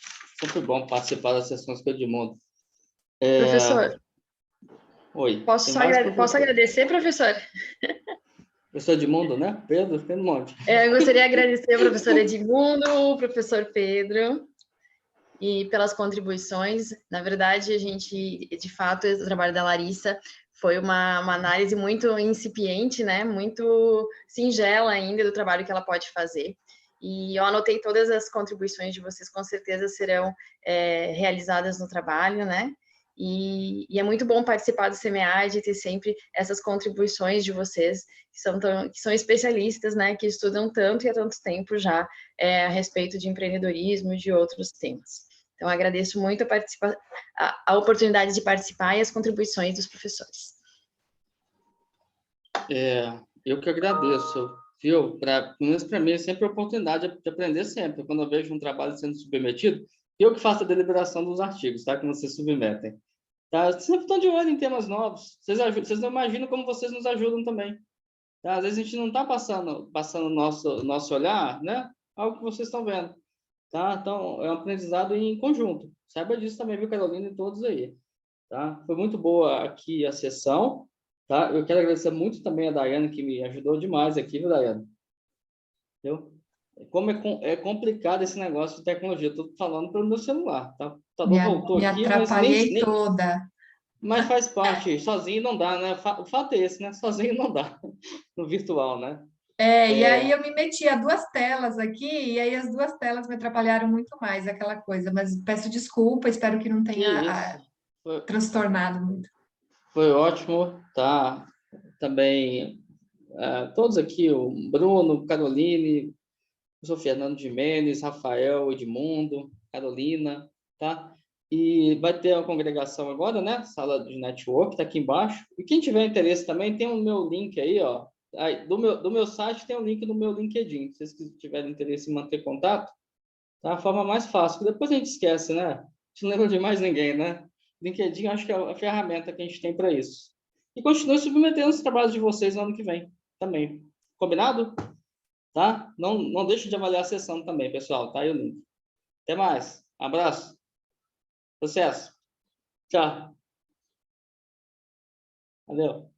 Sempre bom participar das sessões com o Edmundo. Professor. Oi. Posso agradecer, professor? Professor Edmundo, né? Pedro Monte. Eu gostaria de agradecer ao professor Edmundo, ao professor Pedro, e pelas contribuições. Na verdade, a gente, de fato, o trabalho da Larissa foi uma análise muito incipiente, né? Muito singela ainda do trabalho que ela pode fazer. E eu anotei todas as contribuições de vocês, com certeza serão realizadas no trabalho, né? E é muito bom participar do SEMEAD e ter sempre essas contribuições de vocês, que são especialistas, né? Que estudam tanto e há tanto tempo já a respeito de empreendedorismo e de outros temas. Então, agradeço muito a oportunidade de participar e as contribuições dos professores. Eu que agradeço, viu? Pelo menos para mim é sempre a oportunidade de aprender sempre. Quando eu vejo um trabalho sendo submetido, Eu que faço a deliberação dos artigos, tá? Que vocês submetem. Tá? Vocês sempre estão de olho em temas novos. Vocês não imaginam como vocês nos ajudam também. Tá? Às vezes a gente não está passando nosso olhar, né? Algo que vocês estão vendo. Tá? Então, é um aprendizado em conjunto. Saiba disso também, viu, Carolina, e todos aí. Tá? Foi muito boa aqui a sessão. Tá? Eu quero agradecer muito também a Daiane, que me ajudou demais aqui, viu, Daiane? Entendeu? Como é complicado esse negócio de tecnologia. Estou falando pelo meu celular. Tá? O computador voltou Me aqui, atrapalhei toda. Mas faz parte. Sozinho não dá, né? O fato é esse, né? Sozinho não dá no virtual, né? E aí eu me meti a duas telas aqui, e aí as duas telas me atrapalharam muito mais, aquela coisa. Mas peço desculpa, espero que não tenha transtornado muito. Foi ótimo, tá? Também todos aqui, o Bruno, Caroline, o professor Fernando Gimenez, Rafael, Edmundo, Carolina, tá? E vai ter uma congregação agora, né? Sala de network, tá aqui embaixo. E quem tiver interesse também, tem o meu link aí, ó. Aí, do meu site tem o link do meu LinkedIn. Se vocês tiverem interesse em manter contato, tá? A forma mais fácil. Depois a gente esquece, né? A gente não lembra de mais ninguém, né? LinkedIn, acho que é a ferramenta que a gente tem para isso. E continue submetendo os trabalhos de vocês no ano que vem também. Combinado? Tá? Não deixe de avaliar a sessão também, pessoal. Tá aí o link. Até mais. Abraço. Sucesso. Tchau. Valeu.